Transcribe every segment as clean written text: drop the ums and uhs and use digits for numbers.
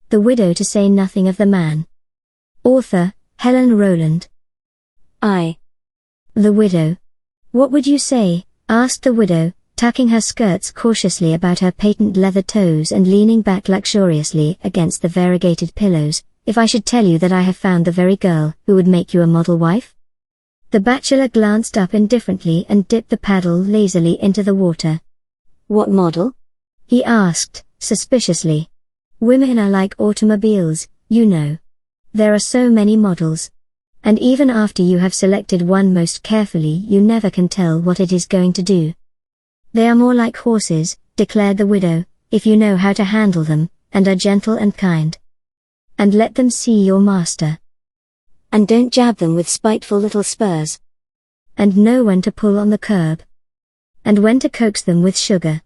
the widow to say nothing of the man. Author, Helen Rowland. The widow. What would you say, asked the widow, tucking her skirts cautiously about her patent leather toes and leaning back luxuriously against the variegated pillows, if I should tell you that I have found the very girl who would make you a model wife? The bachelor glanced up indifferently and dipped the paddle lazily into the water. What model? He asked, suspiciously. Women are like automobiles, you know. There are so many models. And even after you have selected one most carefully, you never can tell what it is going to do. They are more like horses, declared the widow, if you know how to handle them, and are gentle and kind. And let them see your master. And don't jab them with spiteful little spurs. And know when to pull on the curb. And when to coax them with sugar.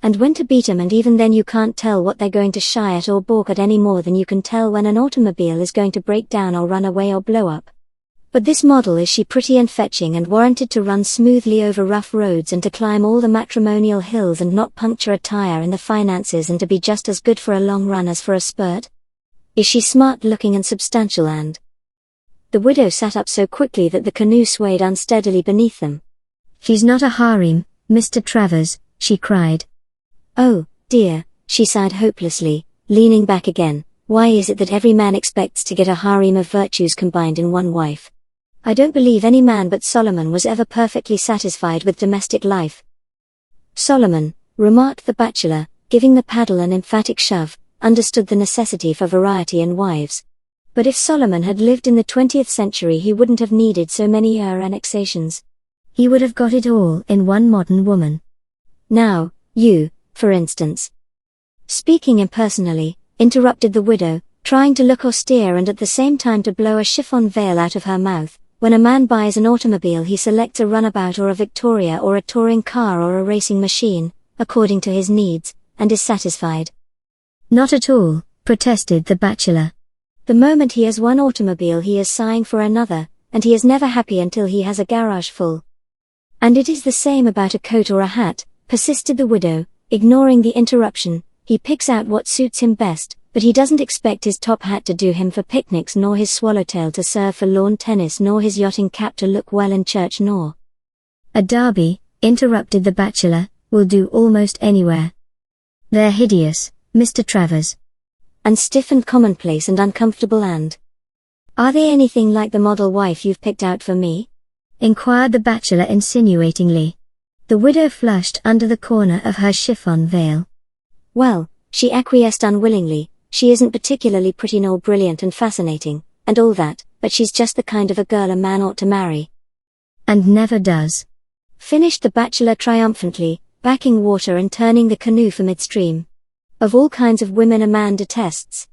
And when to beat 'em, and even then you can't tell what they're going to shy at or balk at any more than you can tell when an automobile is going to break down or run away or blow up. But this model, is she pretty and fetching and warranted to run smoothly over rough roads and to climb all the matrimonial hills and not puncture a tire in the finances and to be just as good for a long run as for a spurt? Is she smart looking and substantial and... The widow sat up so quickly that the canoe swayed unsteadily beneath them. She's not a harem, Mr. Travers, she cried. Oh, dear, she sighed hopelessly, leaning back again. Why is it that every man expects to get a harem of virtues combined in one wife? I don't believe any man but Solomon was ever perfectly satisfied with domestic life. Solomon, remarked the bachelor, giving the paddle an emphatic shove, understood the necessity for variety in wives. But if Solomon had lived in the 20th century, he wouldn't have needed so many annexations. He would have got it all in one modern woman. Now, you, for instance. Speaking impersonally, interrupted the widow, trying to look austere and at the same time to blow a chiffon veil out of her mouth. When a man buys an automobile, he selects a runabout or a Victoria or a touring car or a racing machine, according to his needs, and is satisfied. Not at all, protested the bachelor. The moment he has one automobile, he is sighing for another, and he is never happy until he has a garage full. And it is the same about a coat or a hat, persisted the widow, ignoring the interruption. He picks out what suits him best, but he doesn't expect his top hat to do him for picnics, nor his swallowtail to serve for lawn tennis, nor his yachting cap to look well in church, nor a derby, interrupted the bachelor, will do almost anywhere. They're hideous, Mr. Travers. And stiff and commonplace and uncomfortable and... Are they anything like the model wife you've picked out for me? Inquired the bachelor insinuatingly. The widow flushed under the corner of her chiffon veil. Well, she acquiesced unwillingly. She isn't particularly pretty nor brilliant and fascinating, and all that, but she's just the kind of a girl a man ought to marry. And never does. Finished the bachelor triumphantly, backing water and turning the canoe for midstream. Of all kinds of women a man detests.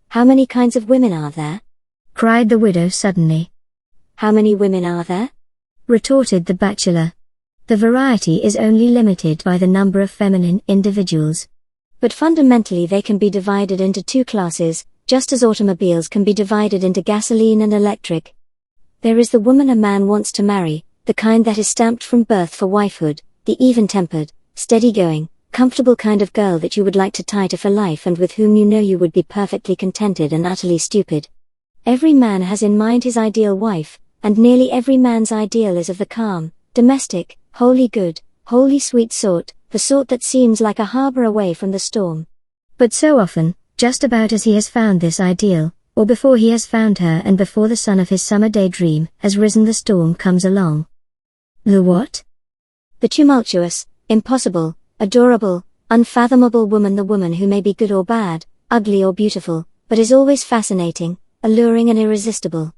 How many kinds of women are there? Cried the widow suddenly. How many women are there? Retorted the bachelor. The variety is only limited by the number of feminine individuals. But fundamentally they can be divided into two classes, just as automobiles can be divided into gasoline and electric. There is the woman a man wants to marry, the kind that is stamped from birth for wifehood, the even-tempered, steady-going, comfortable kind of girl that you would like to tie to for life and with whom you know you would be perfectly contented and utterly stupid. Every man has in mind his ideal wife, and nearly every man's ideal is of the calm, domestic, wholly good, wholly sweet sort, the sort that seems like a harbor away from the storm. But so often, just about as he has found this ideal, or before he has found her and before the sun of his summer daydream has risen, the storm comes along. The what? The tumultuous, impossible, adorable, unfathomable woman, the woman who may be good or bad, ugly or beautiful, but is always fascinating, alluring and irresistible.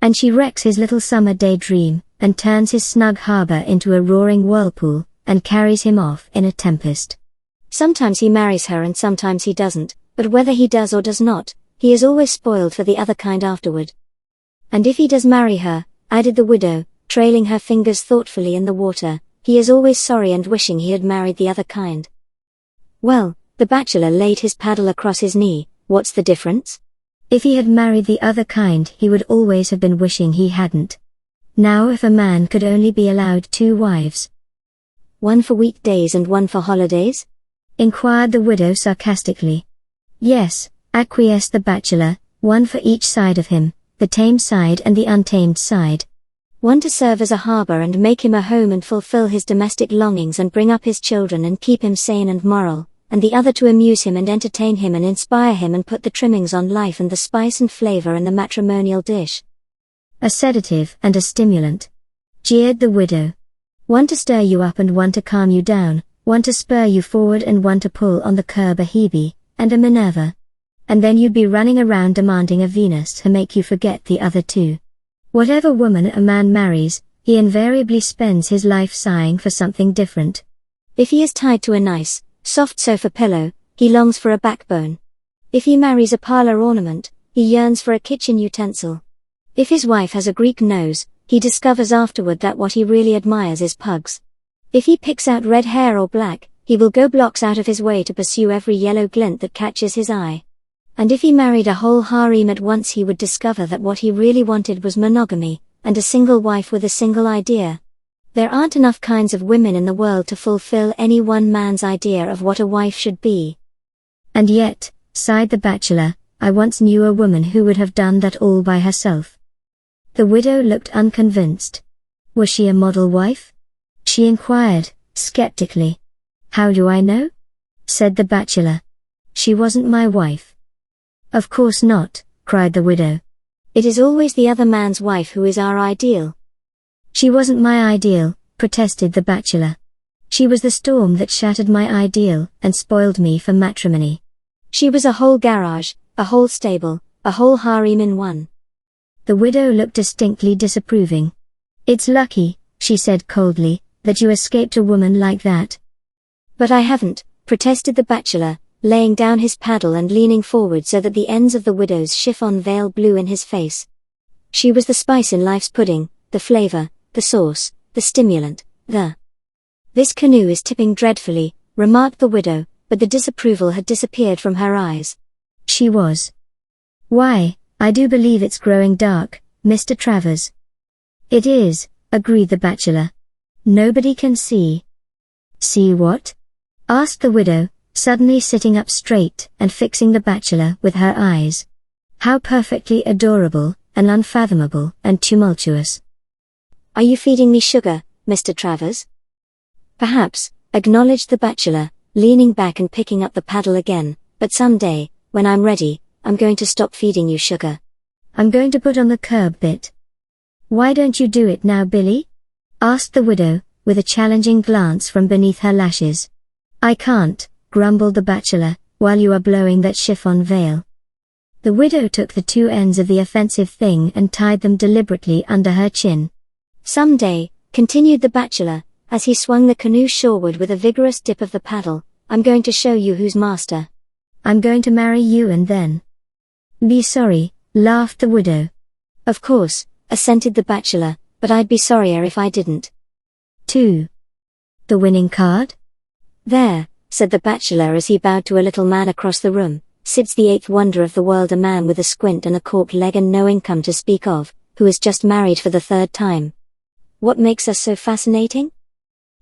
And she wrecks his little summer daydream, and turns his snug harbor into a roaring whirlpool, and carries him off in a tempest. Sometimes he marries her and sometimes he doesn't, but whether he does or does not, he is always spoiled for the other kind afterward. And if he does marry her, added the widow, trailing her fingers thoughtfully in the water, he is always sorry and wishing he had married the other kind. Well, the bachelor laid his paddle across his knee. What's the difference? If he had married the other kind, he would always have been wishing he hadn't. Now if a man could only be allowed 2 wives. One for weekdays and one for holidays? Inquired the widow sarcastically. Yes, acquiesced the bachelor, one for each side of him, the tamed side and the untamed side. One to serve as a harbor and make him a home and fulfill his domestic longings and bring up his children and keep him sane and moral, and the other to amuse him and entertain him and inspire him and put the trimmings on life and the spice and flavor in the matrimonial dish. A sedative and a stimulant, jeered the widow. One to stir you up and one to calm you down, one to spur you forward and one to pull on the curb, a Hebe and a Minerva. And then you'd be running around demanding a Venus to make you forget the other two. Whatever woman a man marries, he invariably spends his life sighing for something different. If he is tied to a nice, soft sofa pillow, he longs for a backbone. If he marries a parlor ornament, he yearns for a kitchen utensil. If his wife has a Greek nose, he discovers afterward that what he really admires is pugs. If he picks out red hair or black, he will go blocks out of his way to pursue every yellow glint that catches his eye. And if he married a whole harem at once, he would discover that what he really wanted was monogamy, and a single wife with a single idea. There aren't enough kinds of women in the world to fulfill any one man's idea of what a wife should be. And yet, sighed the bachelor, I once knew a woman who would have done that all by herself. The widow looked unconvinced. Was she a model wife? She inquired, skeptically. How do I know? Said the bachelor. She wasn't my wife. Of course not, cried the widow. It is always the other man's wife who is our ideal. She wasn't my ideal, protested the bachelor. She was the storm that shattered my ideal and spoiled me for matrimony. She was a whole garage, a whole stable, a whole harem in one. The widow looked distinctly disapproving. It's lucky, she said coldly, that you escaped a woman like that. But I haven't, protested the bachelor, laying down his paddle and leaning forward so that the ends of the widow's chiffon veil blew in his face. She was the spice in life's pudding, the flavor, the sauce, the stimulant, the... This canoe is tipping dreadfully, remarked the widow, but the disapproval had disappeared from her eyes. She was. Why, I do believe it's growing dark, Mr. Travers. It is, agreed the bachelor. Nobody can see. See what? Asked the widow, suddenly sitting up straight and fixing the bachelor with her eyes. How perfectly adorable, and unfathomable, and tumultuous. Are you feeding me sugar, Mr. Travers? Perhaps, acknowledged the bachelor, leaning back and picking up the paddle again, but someday, when I'm ready, I'm going to stop feeding you sugar. I'm going to put on the curb bit. Why don't you do it now, Billy? Asked the widow, with a challenging glance from beneath her lashes. I can't, grumbled the bachelor, while you are blowing that chiffon veil. The widow took the two ends of the offensive thing and tied them deliberately under her chin. Some day, continued the bachelor, as he swung the canoe shoreward with a vigorous dip of the paddle, I'm going to show you who's master. I'm going to marry you and then. Be sorry, laughed the widow. Of course, assented the bachelor, but I'd be sorrier if I didn't. 2. The winning card? There, said the bachelor as he bowed to a little man across the room, sits the eighth wonder of the world, a man with a squint and a cork leg and no income to speak of, who is just married for the third time. What makes us so fascinating?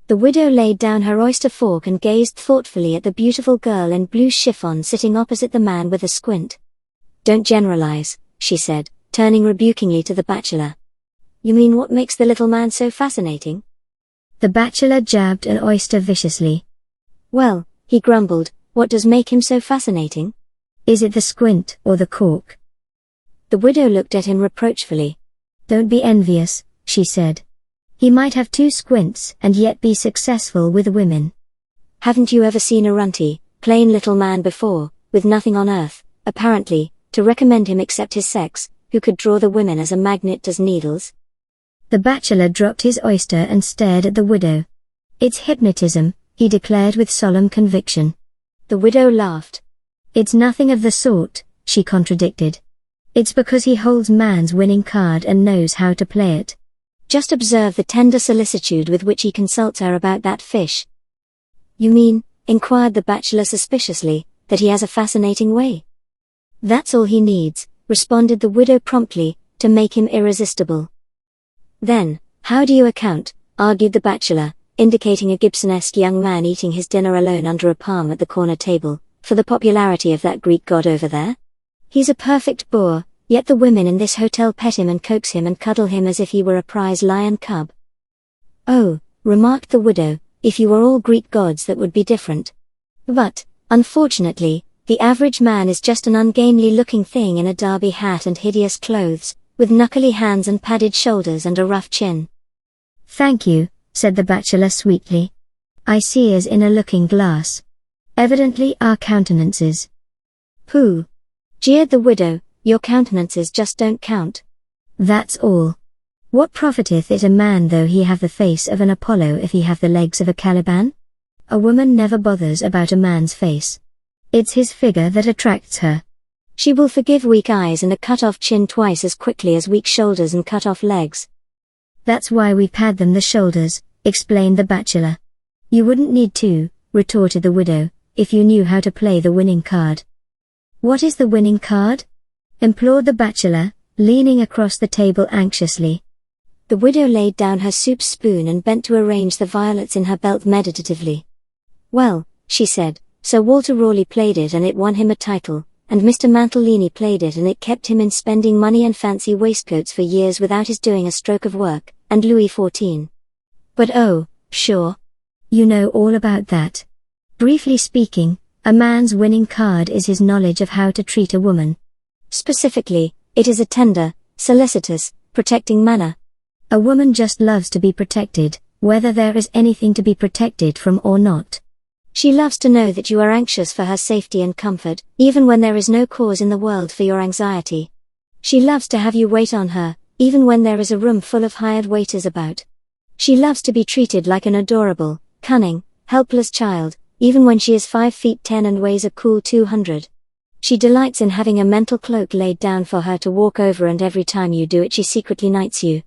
The widow laid down her oyster fork and gazed thoughtfully at the beautiful girl in blue chiffon sitting opposite the man with a squint. Don't generalize, she said, turning rebukingly to the bachelor. You mean what makes the little man so fascinating? The bachelor jabbed an oyster viciously. Well, he grumbled, what does make him so fascinating? Is it the squint or the cork? The widow looked at him reproachfully. Don't be envious, she said. He might have 2 squints and yet be successful with women. Haven't you ever seen a runty, plain little man before, with nothing on earth, apparently, to recommend him except his sex, who could draw the women as a magnet does needles? The bachelor dropped his oyster and stared at the widow. It's hypnotism, he declared with solemn conviction. The widow laughed. It's nothing of the sort, she contradicted. It's because he holds man's winning card and knows how to play it. Just observe the tender solicitude with which he consults her about that fish. You mean, inquired the bachelor suspiciously, that he has a fascinating way? That's all he needs, responded the widow promptly, to make him irresistible. Then, how do you account, argued the bachelor, indicating a Gibson-esque young man eating his dinner alone under a palm at the corner table, for the popularity of that Greek god over there? He's a perfect boor, yet the women in this hotel pet him and coax him and cuddle him as if he were a prize lion cub. Oh, remarked the widow, if you were all Greek gods that would be different. But, unfortunately, the average man is just an ungainly-looking thing in a derby hat and hideous clothes, with knuckly hands and padded shoulders and a rough chin. Thank you, said the bachelor sweetly. I see as in a looking-glass. Evidently our countenances. Pooh! Jeered the widow, your countenances just don't count. That's all. What profiteth it a man though he have the face of an Apollo if he have the legs of a Caliban? A woman never bothers about a man's face. It's his figure that attracts her. She will forgive weak eyes and a cut-off chin twice as quickly as weak shoulders and cut-off legs. That's why we pad them the shoulders, explained the bachelor. You wouldn't need to, retorted the widow, if you knew how to play the winning card. What is the winning card? Implored the bachelor, leaning across the table anxiously. The widow laid down her soup spoon and bent to arrange the violets in her belt meditatively. Well, she said, Sir Walter Raleigh played it and it won him a title, and Mr. Mantalini played it and it kept him in spending money and fancy waistcoats for years without his doing a stroke of work, and Louis XIV. But oh, sure. You know all about that. Briefly speaking, a man's winning card is his knowledge of how to treat a woman. Specifically, it is a tender, solicitous, protecting manner. A woman just loves to be protected, whether there is anything to be protected from or not. She loves to know that you are anxious for her safety and comfort, even when there is no cause in the world for your anxiety. She loves to have you wait on her, even when there is a room full of hired waiters about. She loves to be treated like an adorable, cunning, helpless child, even when she is 5'10" and weighs a cool 200. She delights in having a mental cloak laid down for her to walk over, and every time you do it she secretly knights you.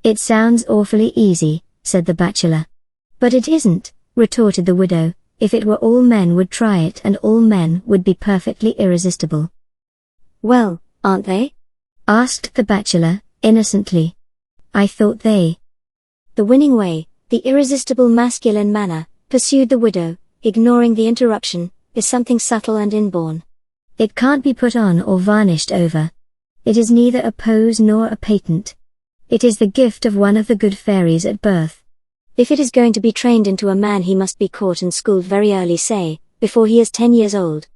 It sounds awfully easy, said the bachelor. But it isn't, retorted the widow. If it were, all men would try it and all men would be perfectly irresistible. Well, aren't they? Asked the bachelor, innocently. I thought they. The winning way, the irresistible masculine manner, pursued the widow, ignoring the interruption, is something subtle and inborn. It can't be put on or varnished over. It is neither a pose nor a patent. It is the gift of one of the good fairies at birth. If it is going to be trained into a man, he must be caught and schooled very early, say, before he is 10 years old.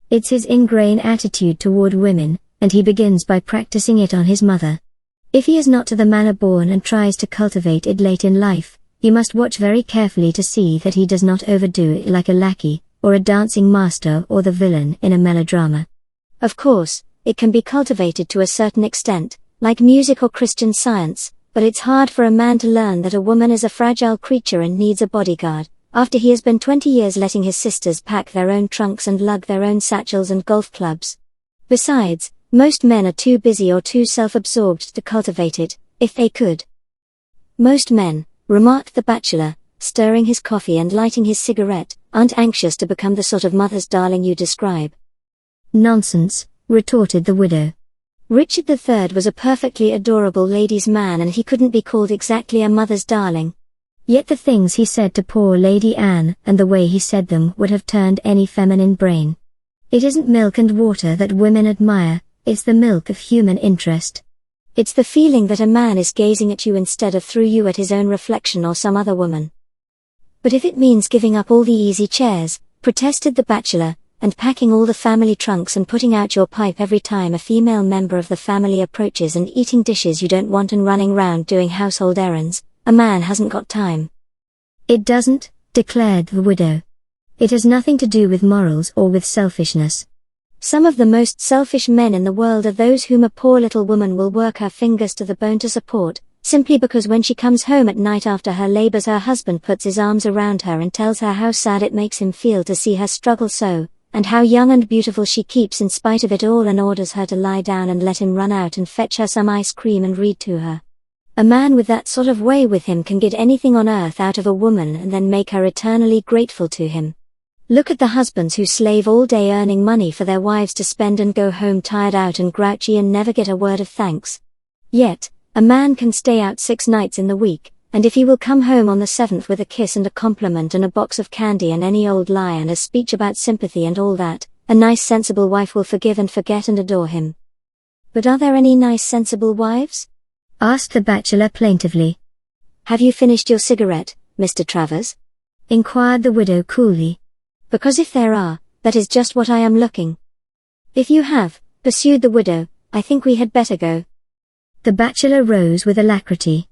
It's his ingrained attitude toward women, and he begins by practicing it on his mother. If he is not to the manner born and tries to cultivate it late in life, he must watch very carefully to see that he does not overdo it like a lackey, or a dancing master or the villain in a melodrama. Of course, it can be cultivated to a certain extent, like music or Christian Science, but it's hard for a man to learn that a woman is a fragile creature and needs a bodyguard, after he has been 20 years letting his sisters pack their own trunks and lug their own satchels and golf clubs. Besides, most men are too busy or too self-absorbed to cultivate it, if they could. Most men, remarked the bachelor, stirring his coffee and lighting his cigarette, aren't anxious to become the sort of mother's darling you describe. Nonsense, retorted the widow. Richard III was a perfectly adorable ladies' man, and he couldn't be called exactly a mother's darling. Yet the things he said to poor Lady Anne and the way he said them would have turned any feminine brain. It isn't milk and water that women admire, it's the milk of human interest. It's the feeling that a man is gazing at you instead of through you at his own reflection or some other woman. But if it means giving up all the easy chairs, protested the bachelor, and packing all the family trunks and putting out your pipe every time a female member of the family approaches, and eating dishes you don't want and running round doing household errands, a man hasn't got time. It doesn't, declared the widow. It has nothing to do with morals or with selfishness. Some of the most selfish men in the world are those whom a poor little woman will work her fingers to the bone to support, simply because when she comes home at night after her labors her husband puts his arms around her and tells her how sad it makes him feel to see her struggle so, and how young and beautiful she keeps in spite of it all, and orders her to lie down and let him run out and fetch her some ice cream and read to her. A man with that sort of way with him can get anything on earth out of a woman and then make her eternally grateful to him. Look at the husbands who slave all day earning money for their wives to spend and go home tired out and grouchy and never get a word of thanks. Yet, a man can stay out 6 nights in the week, and if he will come home on the 7th with a kiss and a compliment and a box of candy and any old lie and a speech about sympathy and all that, a nice sensible wife will forgive and forget and adore him. But are there any nice sensible wives? Asked the bachelor plaintively. Have you finished your cigarette, Mr. Travers? Inquired the widow coolly. Because if there are, that is just what I am looking. If you have, pursued the widow, I think we had better go. The bachelor rose with alacrity.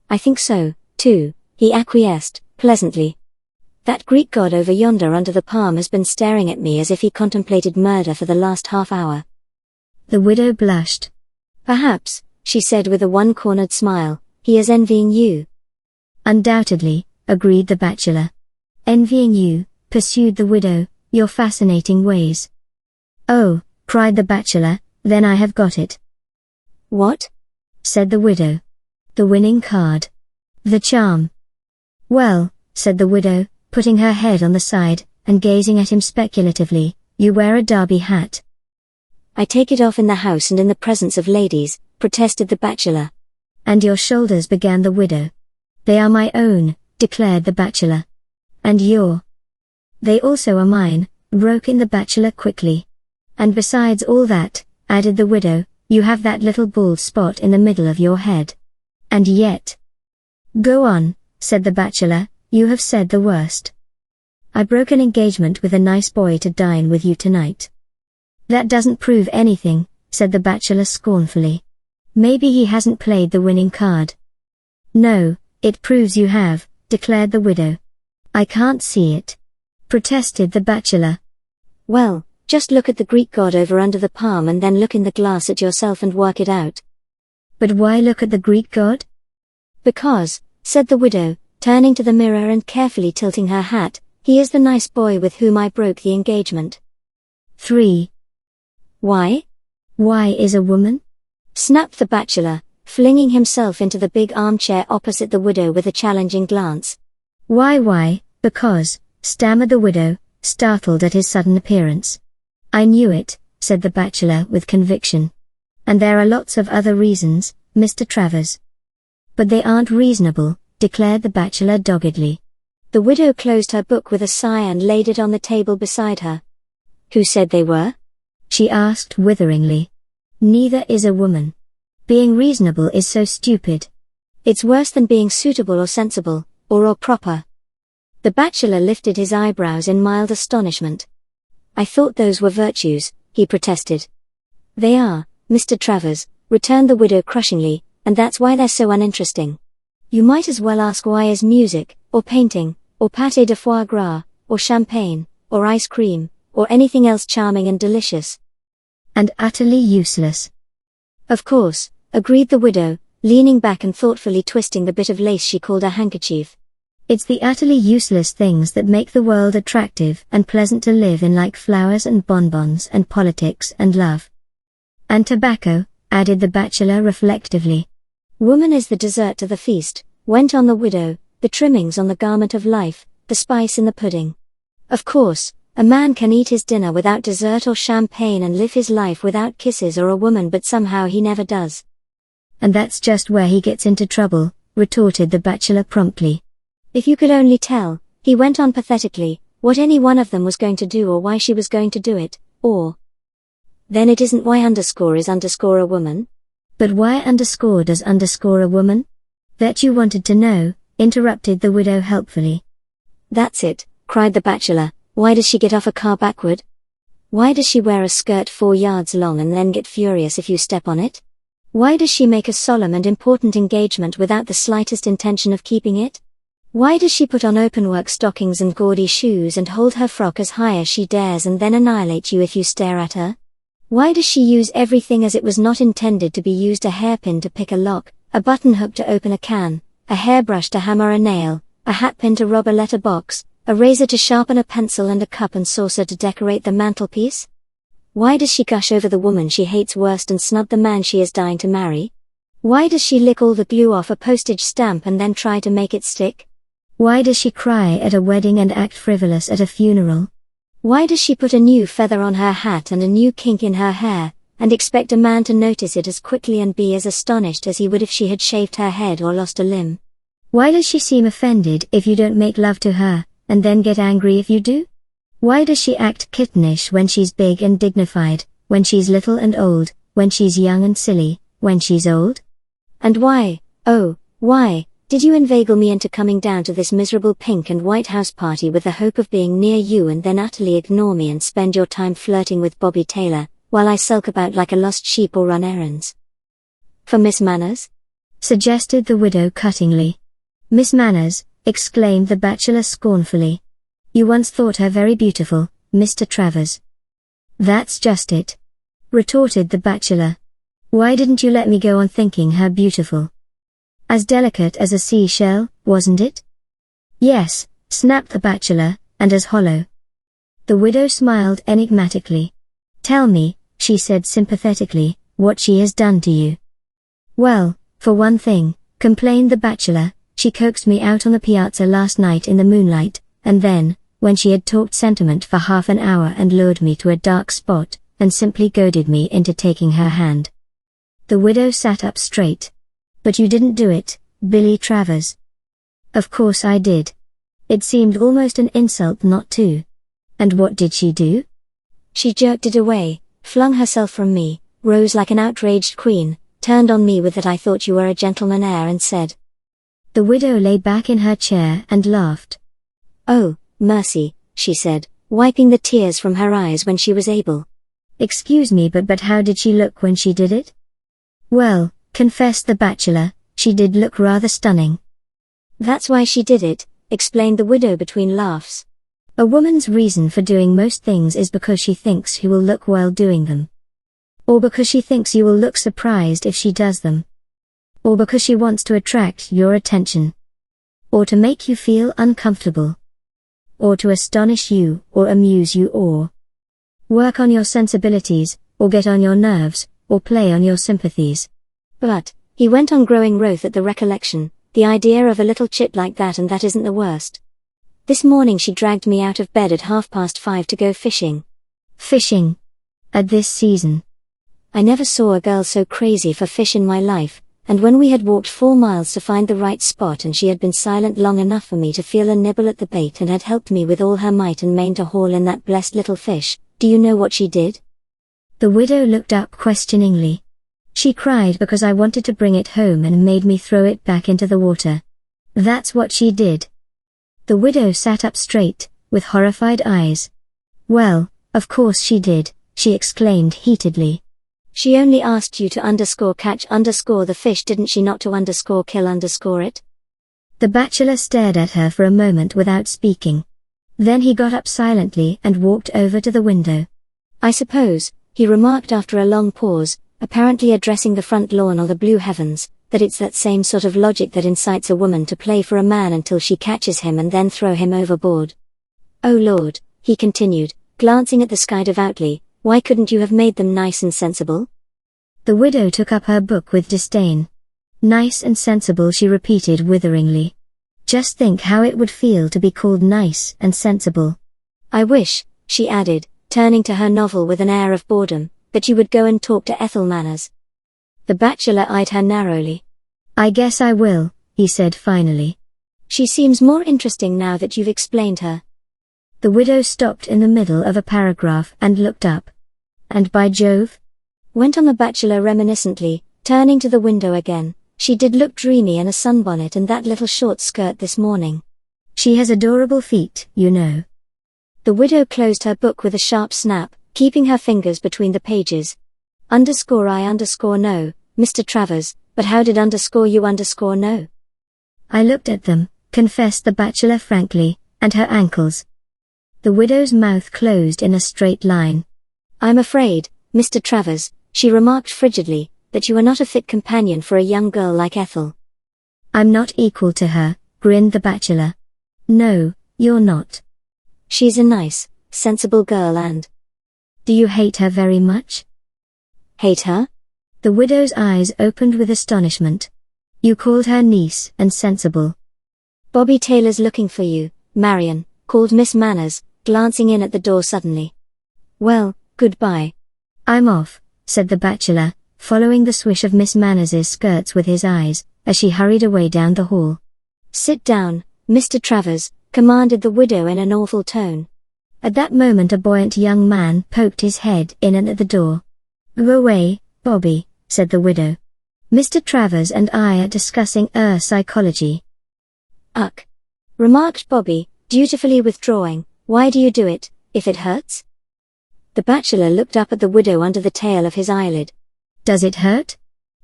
I think so, too, he acquiesced, pleasantly. That Greek god over yonder under the palm has been staring at me as if he contemplated murder for the last half hour. The widow blushed. Perhaps, she said with a one-cornered smile, he is envying you. Undoubtedly, agreed the bachelor. Envying you, pursued the widow, your fascinating ways. Oh, cried the bachelor, then I have got it. What? Said the widow. The winning card. The charm. Well, said the widow, putting her head on the side, and gazing at him speculatively, you wear a derby hat. I take it off in the house and in the presence of ladies, protested the bachelor. And your shoulders, began the widow. They are my own, declared the bachelor. And your? They also are mine, broke in the bachelor quickly. And besides all that, added the widow, you have that little bald spot in the middle of your head. And yet. Go on, said the bachelor, you have said the worst. I broke an engagement with a nice boy to dine with you tonight. That doesn't prove anything, said the bachelor scornfully. Maybe he hasn't played the winning card. No, it proves you have, declared the widow. I can't see it, protested the bachelor. Well, just look at the Greek god over under the palm and then look in the glass at yourself and work it out. But why look at the Greek god? Because, said the widow, turning to the mirror and carefully tilting her hat, he is the nice boy with whom I broke the engagement. 3. Why? Why is a woman? Snapped the bachelor, flinging himself into the big armchair opposite the widow with a challenging glance. Why, because, stammered the widow, startled at his sudden appearance. I knew it, said the bachelor with conviction. And there are lots of other reasons, Mr. Travers. But they aren't reasonable, declared the bachelor doggedly. The widow closed her book with a sigh and laid it on the table beside her. Who said they were? She asked witheringly. Neither is a woman. Being reasonable is so stupid. It's worse than being suitable or sensible, or proper. The bachelor lifted his eyebrows in mild astonishment. I thought those were virtues, he protested. They are, Mr. Travers, returned the widow crushingly, and that's why they're so uninteresting. You might as well ask why is music, or painting, or pâté de foie gras, or champagne, or ice cream, or anything else charming and delicious. And utterly useless. Of course, agreed the widow, leaning back and thoughtfully twisting the bit of lace she called a handkerchief. It's the utterly useless things that make the world attractive and pleasant to live in, like flowers and bonbons and politics and love. And tobacco, added the bachelor reflectively. Woman is the dessert to the feast, went on the widow, the trimmings on the garment of life, the spice in the pudding. Of course, a man can eat his dinner without dessert or champagne and live his life without kisses or a woman, but somehow he never does. And that's just where he gets into trouble, retorted the bachelor promptly. If you could only tell, he went on pathetically, what any one of them was going to do or why she was going to do it, or... Then it isn't why underscore is underscore a woman? But why underscore does underscore a woman? That you wanted to know, interrupted the widow helpfully. That's it, cried the bachelor. Why does she get off a car backward? Why does she wear a skirt 4 yards long and then get furious if you step on it? Why does she make a solemn and important engagement without the slightest intention of keeping it? Why does she put on openwork stockings and gaudy shoes and hold her frock as high as she dares and then annihilate you if you stare at her? Why does she use everything as it was not intended to be used, a hairpin to pick a lock, a button hook to open a can, a hairbrush to hammer a nail, a hatpin to rob a letterbox, a razor to sharpen a pencil and a cup and saucer to decorate the mantelpiece? Why does she gush over the woman she hates worst and snub the man she is dying to marry? Why does she lick all the glue off a postage stamp and then try to make it stick? Why does she cry at a wedding and act frivolous at a funeral? Why does she put a new feather on her hat and a new kink in her hair, and expect a man to notice it as quickly and be as astonished as he would if she had shaved her head or lost a limb? Why does she seem offended if you don't make love to her, and then get angry if you do? Why does she act kittenish when she's big and dignified, when she's little and old, when she's young and silly, when she's old? And why, oh, why, did you inveigle me into coming down to this miserable pink and white house party with the hope of being near you and then utterly ignore me and spend your time flirting with Bobby Taylor, while I sulk about like a lost sheep or run errands? For Miss Manners? Suggested the widow cuttingly. Miss Manners, exclaimed the bachelor scornfully. You once thought her very beautiful, Mr. Travers. That's just it, retorted the bachelor. Why didn't you let me go on thinking her beautiful? As delicate as a seashell, wasn't it? Yes, snapped the bachelor, and as hollow. The widow smiled enigmatically. Tell me, she said sympathetically, what she has done to you. Well, for one thing, complained the bachelor, she coaxed me out on the piazza last night in the moonlight, and then, when she had talked sentiment for half an hour and lured me to a dark spot, and simply goaded me into taking her hand. The widow sat up straight. But you didn't do it, Billy Travers. Of course I did. It seemed almost an insult not to. And what did she do? She jerked it away, flung herself from me, rose like an outraged queen, turned on me with that I thought you were a gentleman air and said. The widow lay back in her chair and laughed. Oh, mercy, she said, wiping the tears from her eyes when she was able. Excuse me, but how did she look when she did it? Well, confessed the bachelor, she did look rather stunning. That's why she did it, explained the widow between laughs. A woman's reason for doing most things is because she thinks you will look while doing them. Or because she thinks you will look surprised if she does them. Or because she wants to attract your attention. Or to make you feel uncomfortable. Or to astonish you or amuse you or work on your sensibilities, or get on your nerves, or play on your sympathies. But, he went on growing wroth at the recollection, the idea of a little chit like that, and that isn't the worst. This morning she dragged me out of bed at 5:30 to go fishing. Fishing? At this season? I never saw a girl so crazy for fish in my life, and when we had walked 4 miles to find the right spot and she had been silent long enough for me to feel a nibble at the bait and had helped me with all her might and main to haul in that blessed little fish, do you know what she did? The widow looked up questioningly. She cried because I wanted to bring it home and made me throw it back into the water. That's what she did. The widow sat up straight, with horrified eyes. Well, of course she did, she exclaimed heatedly. She only asked you to _catch the fish, didn't she, not to _kill it? The bachelor stared at her for a moment without speaking. Then he got up silently and walked over to the window. I suppose, he remarked after a long pause, apparently addressing the front lawn or the blue heavens, that it's that same sort of logic that incites a woman to play for a man until she catches him and then throw him overboard. Oh Lord, he continued, glancing at the sky devoutly, why couldn't you have made them nice and sensible? The widow took up her book with disdain. Nice and sensible, she repeated witheringly. Just think how it would feel to be called nice and sensible. I wish, she added, turning to her novel with an air of boredom, that you would go and talk to Ethel Manners. The bachelor eyed her narrowly. I guess I will, he said finally. She seems more interesting now that you've explained her. The widow stopped in the middle of a paragraph and looked up. And by Jove? Went on the bachelor reminiscently, turning to the window again, she did look dreamy in a sunbonnet and that little short skirt this morning. She has adorable feet, you know. The widow closed her book with a sharp snap, keeping her fingers between the pages. I know, Mr. Travers, but how did you know? I looked at them, confessed the bachelor frankly, and her ankles. The widow's mouth closed in a straight line. I'm afraid, Mr. Travers, she remarked frigidly, that you are not a fit companion for a young girl like Ethel. I'm not equal to her, grinned the bachelor. No, you're not. She's a nice, sensible girl and... Do you hate her very much? Hate her? The widow's eyes opened with astonishment. You called her nice and sensible. Bobby Taylor's looking for you, Marion, called Miss Manners, glancing in at the door suddenly. Well, goodbye. I'm off, said the bachelor, following the swish of Miss Manners's skirts with his eyes, as she hurried away down the hall. Sit down, Mr. Travers, commanded the widow in an awful tone. At that moment a buoyant young man poked his head in and at the door. "Go away, Bobby," said the widow. "Mr. Travers and I are discussing psychology." "Ugh," remarked Bobby, dutifully withdrawing. "Why do you do it, if it hurts?" The bachelor looked up at the widow under the tail of his eyelid. "Does it hurt?"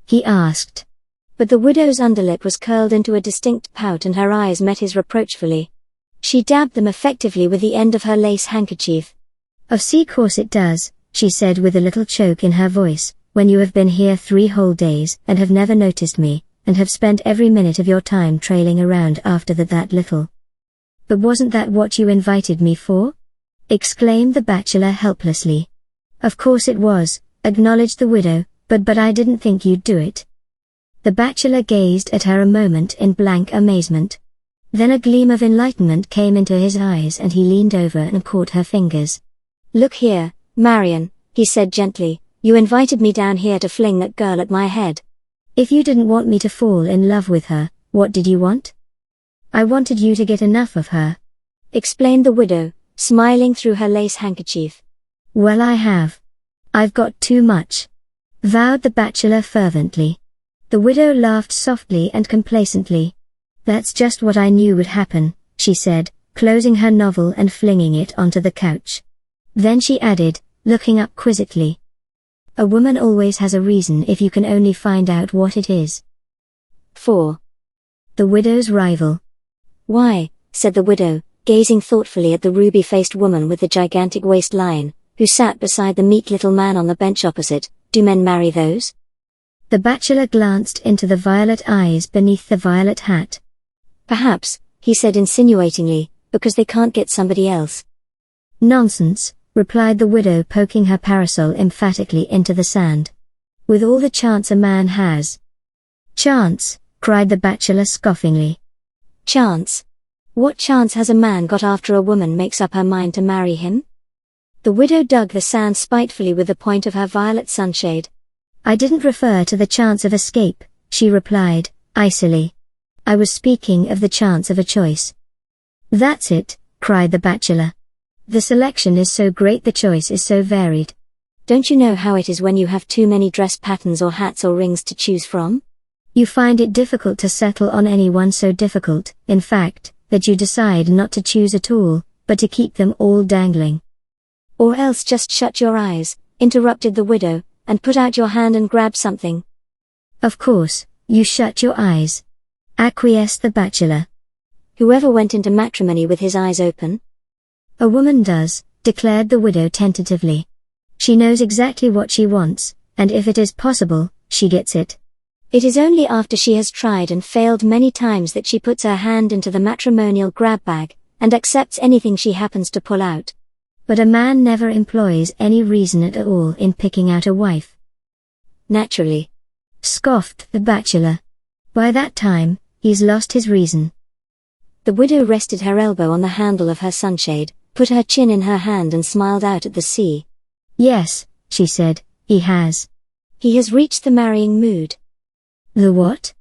he asked. But the widow's underlip was curled into a distinct pout and her eyes met his reproachfully. She dabbed them effectively with the end of her lace handkerchief. "Of course it does," she said with a little choke in her voice, "when you have been here 3 whole days and have never noticed me, and have spent every minute of your time trailing around after that little." "But wasn't that what you invited me for?" exclaimed the bachelor helplessly. "Of course it was," acknowledged the widow, but I didn't think you'd do it." The bachelor gazed at her a moment in blank amazement. Then a gleam of enlightenment came into his eyes and he leaned over and caught her fingers. "Look here, Marion," he said gently, "you invited me down here to fling that girl at my head." "If you didn't want me to fall in love with her, what did you want?" "I wanted you to get enough of her," explained the widow, smiling through her lace handkerchief. "Well, I have. I've got too much," vowed the bachelor fervently. The widow laughed softly and complacently. "That's just what I knew would happen," she said, closing her novel and flinging it onto the couch. Then she added, looking up quizzically, "A woman always has a reason if you can only find out what it is." 4. The widow's rival. "Why," said the widow, gazing thoughtfully at the ruby-faced woman with the gigantic waistline, who sat beside the meek little man on the bench opposite, "do men marry those?" The bachelor glanced into the violet eyes beneath the violet hat. "Perhaps," he said insinuatingly, "because they can't get somebody else." "Nonsense," replied the widow, poking her parasol emphatically into the sand. "With all the chance a man has." "Chance," cried the bachelor scoffingly. "Chance? What chance has a man got after a woman makes up her mind to marry him?" The widow dug the sand spitefully with the point of her violet sunshade. "I didn't refer to the chance of escape," she replied, icily. "I was speaking of the chance of a choice." "That's it," cried the bachelor. "The selection is so great, the choice is so varied." "Don't you know how it is when you have too many dress patterns or hats or rings to choose from? You find it difficult to settle on any one, so difficult, in fact, that you decide not to choose at all, but to keep them all dangling." "Or else just shut your eyes," interrupted the widow, "and put out your hand and grab something." "Of course, you shut your eyes," acquiesced the bachelor. "Whoever went into matrimony with his eyes open?" "A woman does," declared the widow tentatively. "She knows exactly what she wants, and if it is possible, she gets it. It is only after she has tried and failed many times that she puts her hand into the matrimonial grab bag, and accepts anything she happens to pull out." "But a man never employs any reason at all in picking out a wife." "Naturally," scoffed the bachelor. "By that time, he's lost his reason." The widow rested her elbow on the handle of her sunshade, put her chin in her hand and smiled out at the sea. "Yes," she said, "he has. He has reached the marrying mood." "The what?"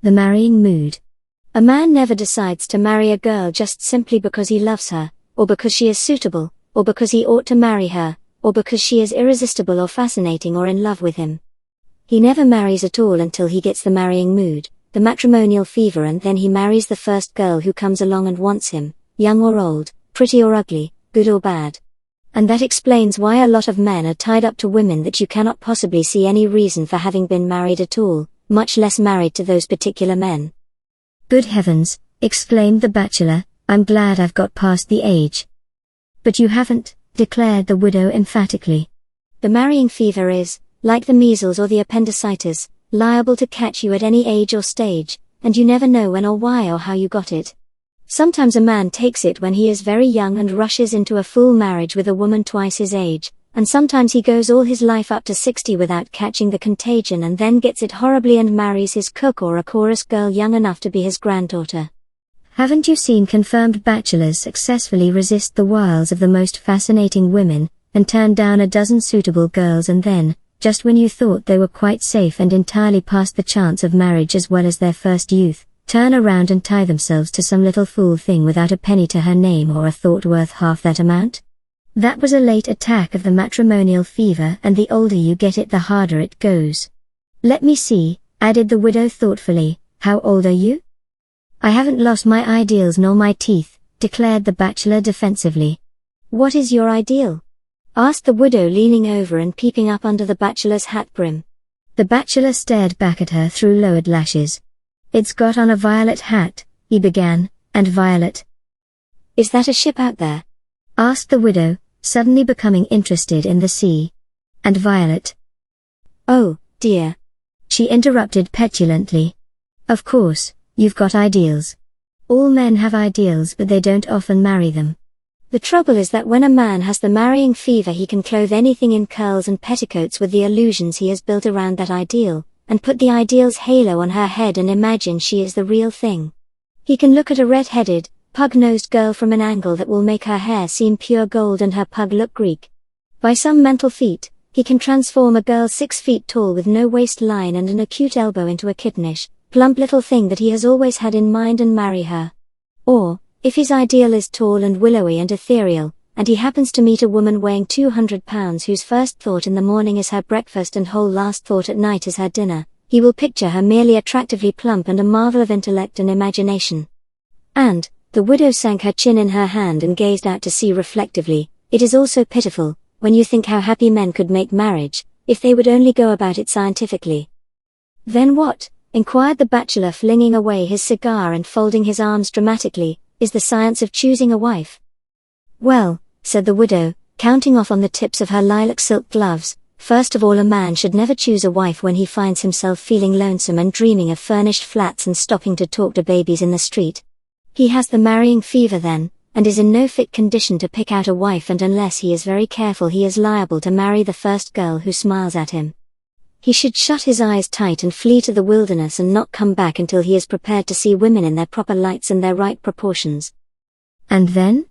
"The marrying mood." A man never decides to marry a girl just simply because he loves her, or because she is suitable, or because he ought to marry her, or because she is irresistible or fascinating or in love with him. He never marries at all until he gets the marrying mood, the matrimonial fever, and then he marries the first girl who comes along and wants him, young or old, pretty or ugly, good or bad. And that explains why a lot of men are tied up to women that you cannot possibly see any reason for having been married at all, much less married to those particular men. "Good heavens," exclaimed the bachelor, "I'm glad I've got past the age." "But you haven't," declared the widow emphatically. The marrying fever is, like the measles or the appendicitis, liable to catch you at any age or stage, and you never know when or why or how you got it. Sometimes a man takes it when he is very young and rushes into a full marriage with a woman twice his age, and sometimes he goes all his life up to 60 without catching the contagion and then gets it horribly and marries his cook or a chorus girl young enough to be his granddaughter. Haven't you seen confirmed bachelors successfully resist the wiles of the most fascinating women, and turn down a dozen suitable girls, and then, just when you thought they were quite safe and entirely past the chance of marriage as well as their first youth, turn around and tie themselves to some little fool thing without a penny to her name or a thought worth half that amount? That was a late attack of the matrimonial fever, and the older you get it the harder it goes. Let me see, added the widow thoughtfully, how old are you? I haven't lost my ideals nor my teeth, declared the bachelor defensively. What is your ideal? Asked the widow, leaning over and peeping up under the bachelor's hat brim. The bachelor stared back at her through lowered lashes. It's got on a violet hat, he began, and violet. Is that a ship out there? Asked the widow, suddenly becoming interested in the sea. And violet. Oh, dear. She interrupted petulantly. Of course, you've got ideals. All men have ideals, but they don't often marry them. The trouble is that when a man has the marrying fever, he can clothe anything in curls and petticoats with the illusions he has built around that ideal, and put the ideal's halo on her head and imagine she is the real thing. He can look at a red-headed, pug-nosed girl from an angle that will make her hair seem pure gold and her pug look Greek. By some mental feat, he can transform a girl 6 feet tall with no waistline and an acute elbow into a kittenish, plump little thing that he has always had in mind and marry her. Or, if his ideal is tall and willowy and ethereal, and he happens to meet a woman weighing 200 pounds whose first thought in the morning is her breakfast and whole last thought at night is her dinner, he will picture her merely attractively plump and a marvel of intellect and imagination. And, the widow sank her chin in her hand and gazed out to sea reflectively, it is also pitiful, when you think how happy men could make marriage, if they would only go about it scientifically. Then what? Inquired the bachelor, flinging away his cigar and folding his arms dramatically, is the science of choosing a wife. Well, said the widow, counting off on the tips of her lilac silk gloves, first of all, a man should never choose a wife when he finds himself feeling lonesome and dreaming of furnished flats and stopping to talk to babies in the street. He has the marrying fever then, and is in no fit condition to pick out a wife, and unless he is very careful he is liable to marry the first girl who smiles at him. He should shut his eyes tight and flee to the wilderness and not come back until he is prepared to see women in their proper lights and their right proportions. And then?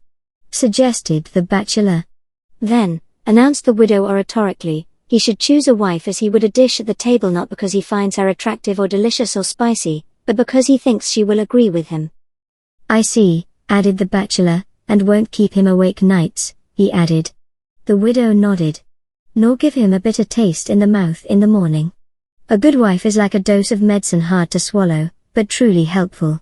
Suggested the bachelor. Then, announced the widow oratorically, he should choose a wife as he would a dish at the table, not because he finds her attractive or delicious or spicy, but because he thinks she will agree with him. I see, added the bachelor, and won't keep him awake nights, he added. The widow nodded. Nor give him a bitter taste in the mouth in the morning. A good wife is like a dose of medicine, hard to swallow, but truly helpful.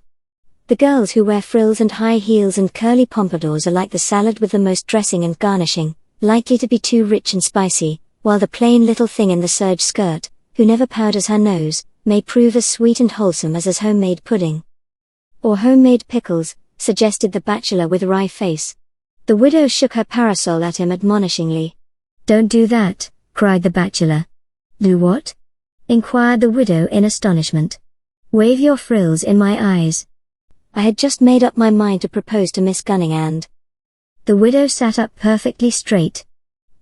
The girls who wear frills and high heels and curly pompadours are like the salad with the most dressing and garnishing, likely to be too rich and spicy, while the plain little thing in the serge skirt, who never powders her nose, may prove as sweet and wholesome as homemade pudding. Or homemade pickles, suggested the bachelor with wry face. The widow shook her parasol at him admonishingly. Don't do that, cried the bachelor. Do what? Inquired the widow in astonishment. Wave your frills in my eyes. I had just made up my mind to propose to Miss Gunning, and... The widow sat up perfectly straight.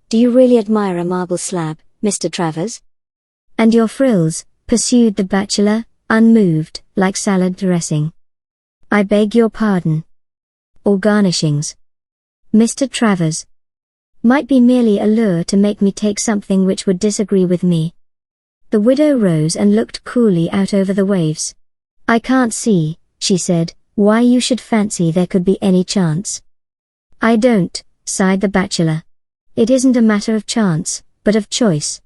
Do you really admire a marble slab, Mr. Travers? And your frills, pursued the bachelor, unmoved, like salad dressing. I beg your pardon. Or garnishings. Mr. Travers. Might be merely a lure to make me take something which would disagree with me. The widow rose and looked coolly out over the waves. I can't see, she said, why you should fancy there could be any chance. I don't, sighed the bachelor. It isn't a matter of chance, but of choice.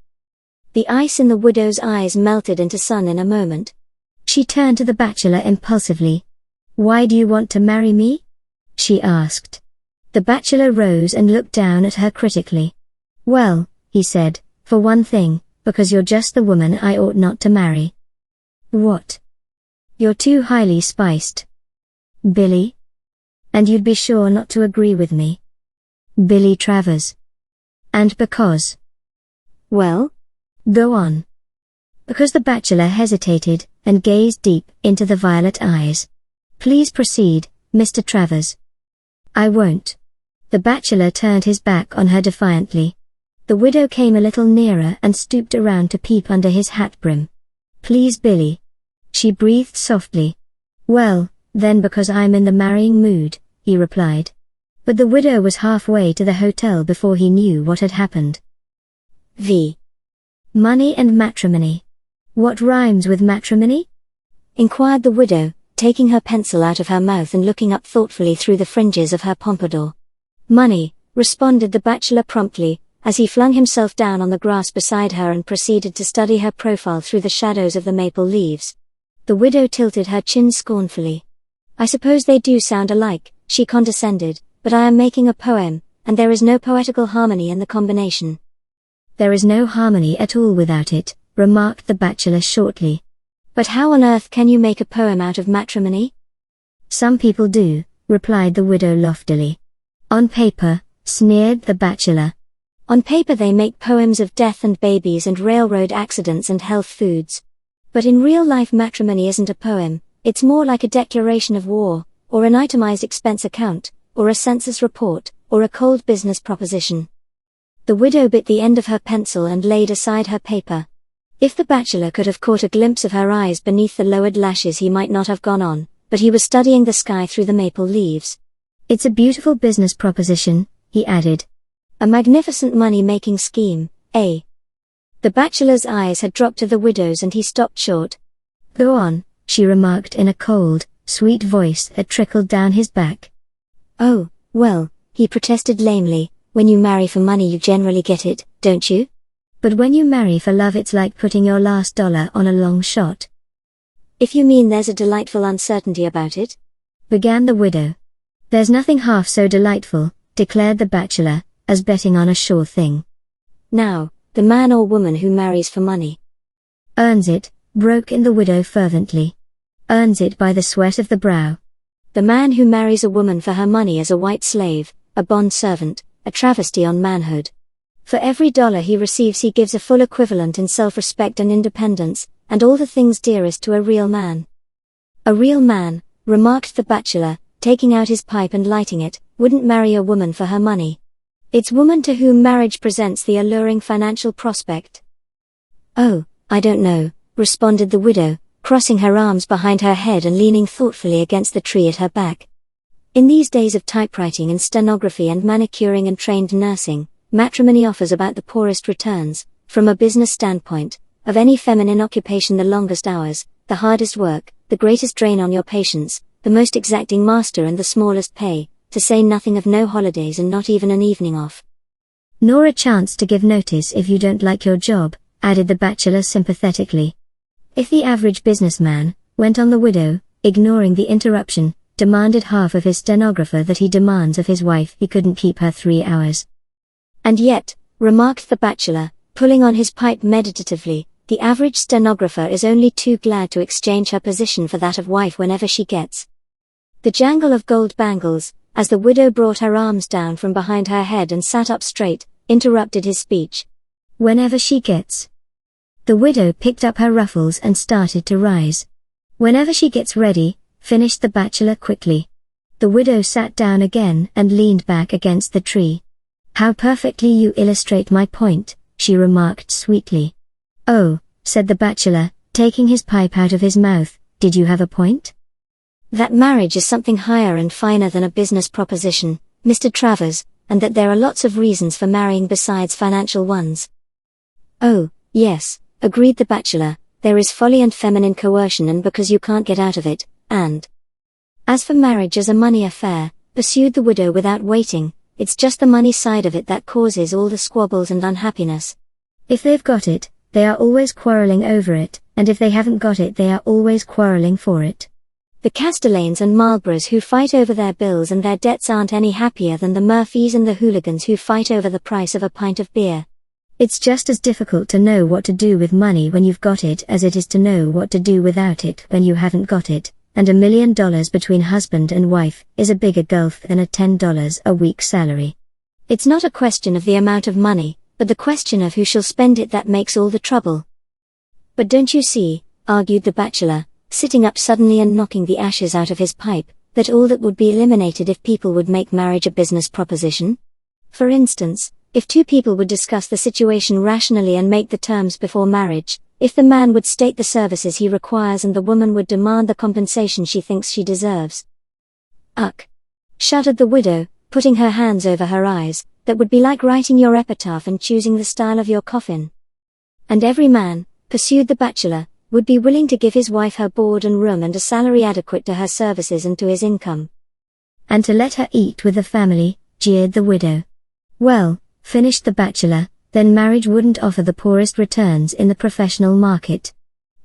The ice in the widow's eyes melted into sun in a moment. She turned to the bachelor impulsively. Why do you want to marry me? She asked. The bachelor rose and looked down at her critically. Well, he said, for one thing, because you're just the woman I ought not to marry. What? You're too highly spiced. Billy? And you'd be sure not to agree with me. Billy Travers. And because. Well? Go on. Because the bachelor hesitated, and gazed deep into the violet eyes. Please proceed, Mr. Travers. I won't. The bachelor turned his back on her defiantly. The widow came a little nearer and stooped around to peep under his hat brim. Please, Billy. She breathed softly. Well, then because I'm in the marrying mood, he replied. But the widow was halfway to the hotel before he knew what had happened. Money and matrimony. What rhymes with matrimony? Inquired the widow, taking her pencil out of her mouth and looking up thoughtfully through the fringes of her pompadour. "Money," responded the bachelor promptly, as he flung himself down on the grass beside her and proceeded to study her profile through the shadows of the maple leaves. The widow tilted her chin scornfully. "I suppose they do sound alike," she condescended, "but I am making a poem, and there is no poetical harmony in the combination." "There is no harmony at all without it," remarked the bachelor shortly. "But how on earth can you make a poem out of matrimony?" "Some people do," replied the widow loftily. "On paper," sneered the bachelor. "On paper they make poems of death and babies and railroad accidents and health foods. But in real life matrimony isn't a poem, it's more like a declaration of war, or an itemized expense account, or a census report, or a cold business proposition." The widow bit the end of her pencil and laid aside her paper. If the bachelor could have caught a glimpse of her eyes beneath the lowered lashes he might not have gone on, but he was studying the sky through the maple leaves. "It's a beautiful business proposition," he added. "A magnificent money-making scheme, eh?" The bachelor's eyes had dropped to the widow's and he stopped short. "Go on," she remarked in a cold, sweet voice that trickled down his back. "Oh, well," he protested lamely, "when you marry for money you generally get it, don't you?" "But when you marry for love it's like putting your last dollar on a long shot." "If you mean there's a delightful uncertainty about it," began the widow. "There's nothing half so delightful," declared the bachelor, "as betting on a sure thing." "Now, the man or woman who marries for money earns it," broke in the widow fervently. "Earns it by the sweat of the brow." "The man who marries a woman for her money is a white slave, a bond servant, a travesty on manhood. For every dollar he receives he gives a full equivalent in self-respect and independence, and all the things dearest to a real man." "A real man," remarked the bachelor, taking out his pipe and lighting it, "wouldn't marry a woman for her money. It's woman to whom marriage presents the alluring financial prospect." "Oh, I don't know," responded the widow, crossing her arms behind her head and leaning thoughtfully against the tree at her back. "In these days of typewriting and stenography and manicuring and trained nursing, matrimony offers about the poorest returns, from a business standpoint, of any feminine occupation. The longest hours, the hardest work, the greatest drain on your patience, the most exacting master and the smallest pay, to say nothing of no holidays and not even an evening off." "Nor a chance to give notice if you don't like your job," added the bachelor sympathetically. "If the average businessman," went on the widow, ignoring the interruption, "demanded half of his stenographer that he demands of his wife, he couldn't keep her 3 hours. "And yet," remarked the bachelor, pulling on his pipe meditatively, "the average stenographer is only too glad to exchange her position for that of wife whenever she gets." The jangle of gold bangles, as the widow brought her arms down from behind her head and sat up straight, interrupted his speech. "Whenever she gets." The widow picked up her ruffles and started to rise. "Whenever she gets ready," finished the bachelor quickly. The widow sat down again and leaned back against the tree. "How perfectly you illustrate my point," she remarked sweetly. "Oh," said the bachelor, taking his pipe out of his mouth, "did you have a point?" "That marriage is something higher and finer than a business proposition, Mr. Travers, and that there are lots of reasons for marrying besides financial ones." "Oh, yes," agreed the bachelor, "there is folly and feminine coercion and because you can't get out of it, and as for marriage as a money affair," pursued the widow without waiting, "it's just the money side of it that causes all the squabbles and unhappiness. If they've got it, they are always quarreling over it, and if they haven't got it they are always quarreling for it. The Castellanes and Marlboroughs who fight over their bills and their debts aren't any happier than the Murphys and the hooligans who fight over the price of a pint of beer. It's just as difficult to know what to do with money when you've got it as it is to know what to do without it when you haven't got it, and $1 million between husband and wife is a bigger gulf than a $10 a week salary. It's not a question of the amount of money, but the question of who shall spend it that makes all the trouble." "But don't you see," argued the bachelor, sitting up suddenly and knocking the ashes out of his pipe, "that all that would be eliminated if people would make marriage a business proposition? For instance, if two people would discuss the situation rationally and make the terms before marriage, if the man would state the services he requires and the woman would demand the compensation she thinks she deserves." "Ugh!" shuddered the widow, putting her hands over her eyes, "that would be like writing your epitaph and choosing the style of your coffin." "And every man," pursued the bachelor, would be willing to give his wife her board and room and a salary adequate to her services and to his income. And to let her eat with the family, jeered the widow. Well, finished the bachelor, then marriage wouldn't offer the poorest returns in the professional market.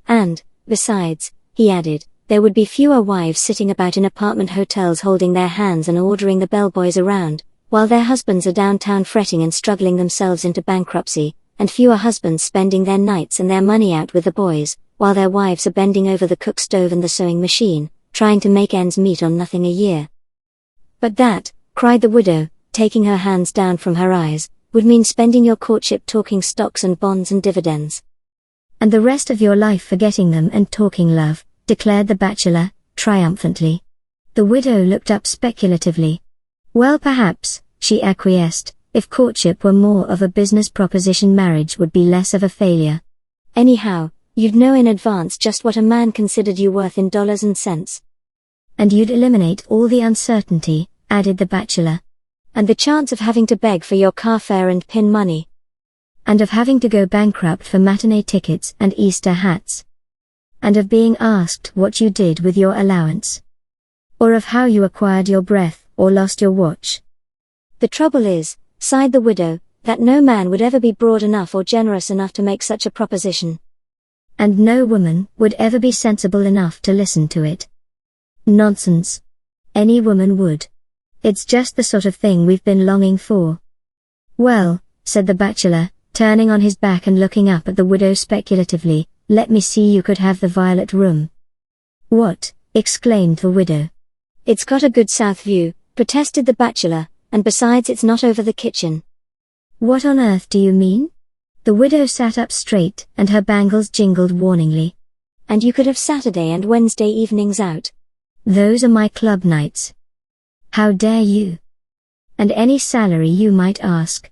And, besides, he added, there would be fewer wives sitting about in apartment hotels holding their hands and ordering the bellboys around, while their husbands are downtown fretting and struggling themselves into bankruptcy, and fewer husbands spending their nights and their money out with the boys, while their wives are bending over the cook stove and the sewing machine, trying to make ends meet on nothing a year. But that, cried the widow, taking her hands down from her eyes, would mean spending your courtship talking stocks and bonds and dividends. And the rest of your life forgetting them and talking love, declared the bachelor, triumphantly. The widow looked up speculatively. Well, perhaps, she acquiesced, if courtship were more of a business proposition, marriage would be less of a failure. Anyhow, you'd know in advance just what a man considered you worth in dollars and cents. And you'd eliminate all the uncertainty, added the bachelor. And the chance of having to beg for your car fare and pin money. And of having to go bankrupt for matinee tickets and Easter hats. And of being asked what you did with your allowance. Or of how you acquired your breath, or lost your watch. The trouble is, sighed the widow, that no man would ever be broad enough or generous enough to make such a proposition. And no woman would ever be sensible enough to listen to it. Nonsense. Any woman would. It's just the sort of thing we've been longing for. Well, said the bachelor, turning on his back and looking up at the widow speculatively, let me see, you could have the violet room. What? Exclaimed the widow. It's got a good south view, protested the bachelor, and besides it's not over the kitchen. What on earth do you mean? The widow sat up straight and her bangles jingled warningly. And you could have Saturday and Wednesday evenings out. Those are my club nights. How dare you? And any salary you might ask.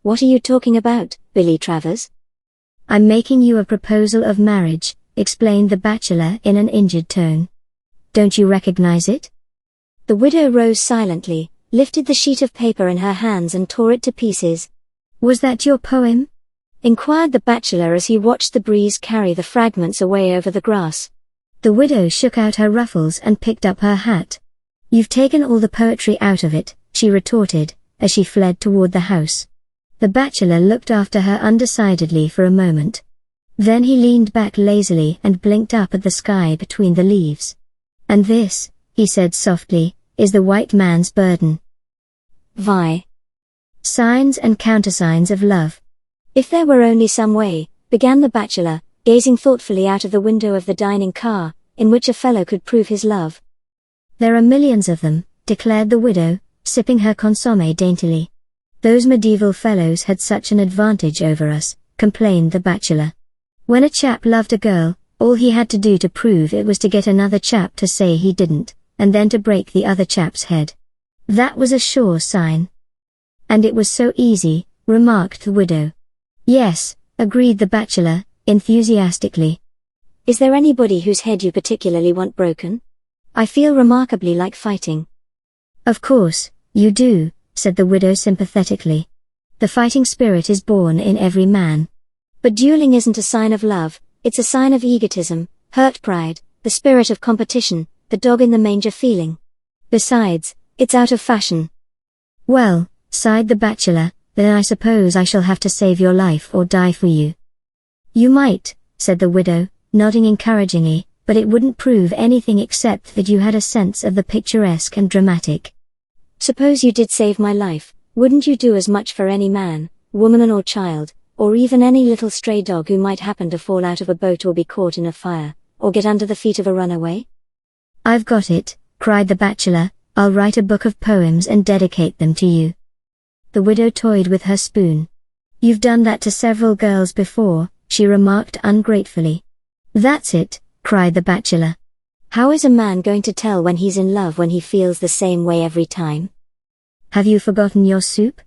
What are you talking about, Billy Travers? I'm making you a proposal of marriage, explained the bachelor in an injured tone. Don't you recognize it? The widow rose silently, lifted the sheet of paper in her hands and tore it to pieces. Was that your poem? Inquired the bachelor as he watched the breeze carry the fragments away over the grass. The widow shook out her ruffles and picked up her hat. You've taken all the poetry out of it, she retorted, as she fled toward the house. The bachelor looked after her undecidedly for a moment. Then he leaned back lazily and blinked up at the sky between the leaves. And this, he said softly, is the white man's burden. Vi. Signs and countersigns of love. If there were only some way, began the bachelor, gazing thoughtfully out of the window of the dining car, in which a fellow could prove his love. There are millions of them, declared the widow, sipping her consommé daintily. Those medieval fellows had such an advantage over us, complained the bachelor. When a chap loved a girl, all he had to do to prove it was to get another chap to say he didn't, and then to break the other chap's head. That was a sure sign. And it was so easy, remarked the widow. Yes, agreed the bachelor, enthusiastically. Is there anybody whose head you particularly want broken? I feel remarkably like fighting. Of course, you do, said the widow sympathetically. The fighting spirit is born in every man. But dueling isn't a sign of love, it's a sign of egotism, hurt pride, the spirit of competition, the dog in the manger feeling. Besides, it's out of fashion. Well, sighed the bachelor, then I suppose I shall have to save your life or die for you. You might, said the widow, nodding encouragingly, but it wouldn't prove anything except that you had a sense of the picturesque and dramatic. Suppose you did save my life, wouldn't you do as much for any man, woman or child, or even any little stray dog who might happen to fall out of a boat or be caught in a fire, or get under the feet of a runaway? I've got it, cried the bachelor, I'll write a book of poems and dedicate them to you. The widow toyed with her spoon. You've done that to several girls before, she remarked ungratefully. That's it, cried the bachelor. How is a man going to tell when he's in love when he feels the same way every time? Have you forgotten your soup?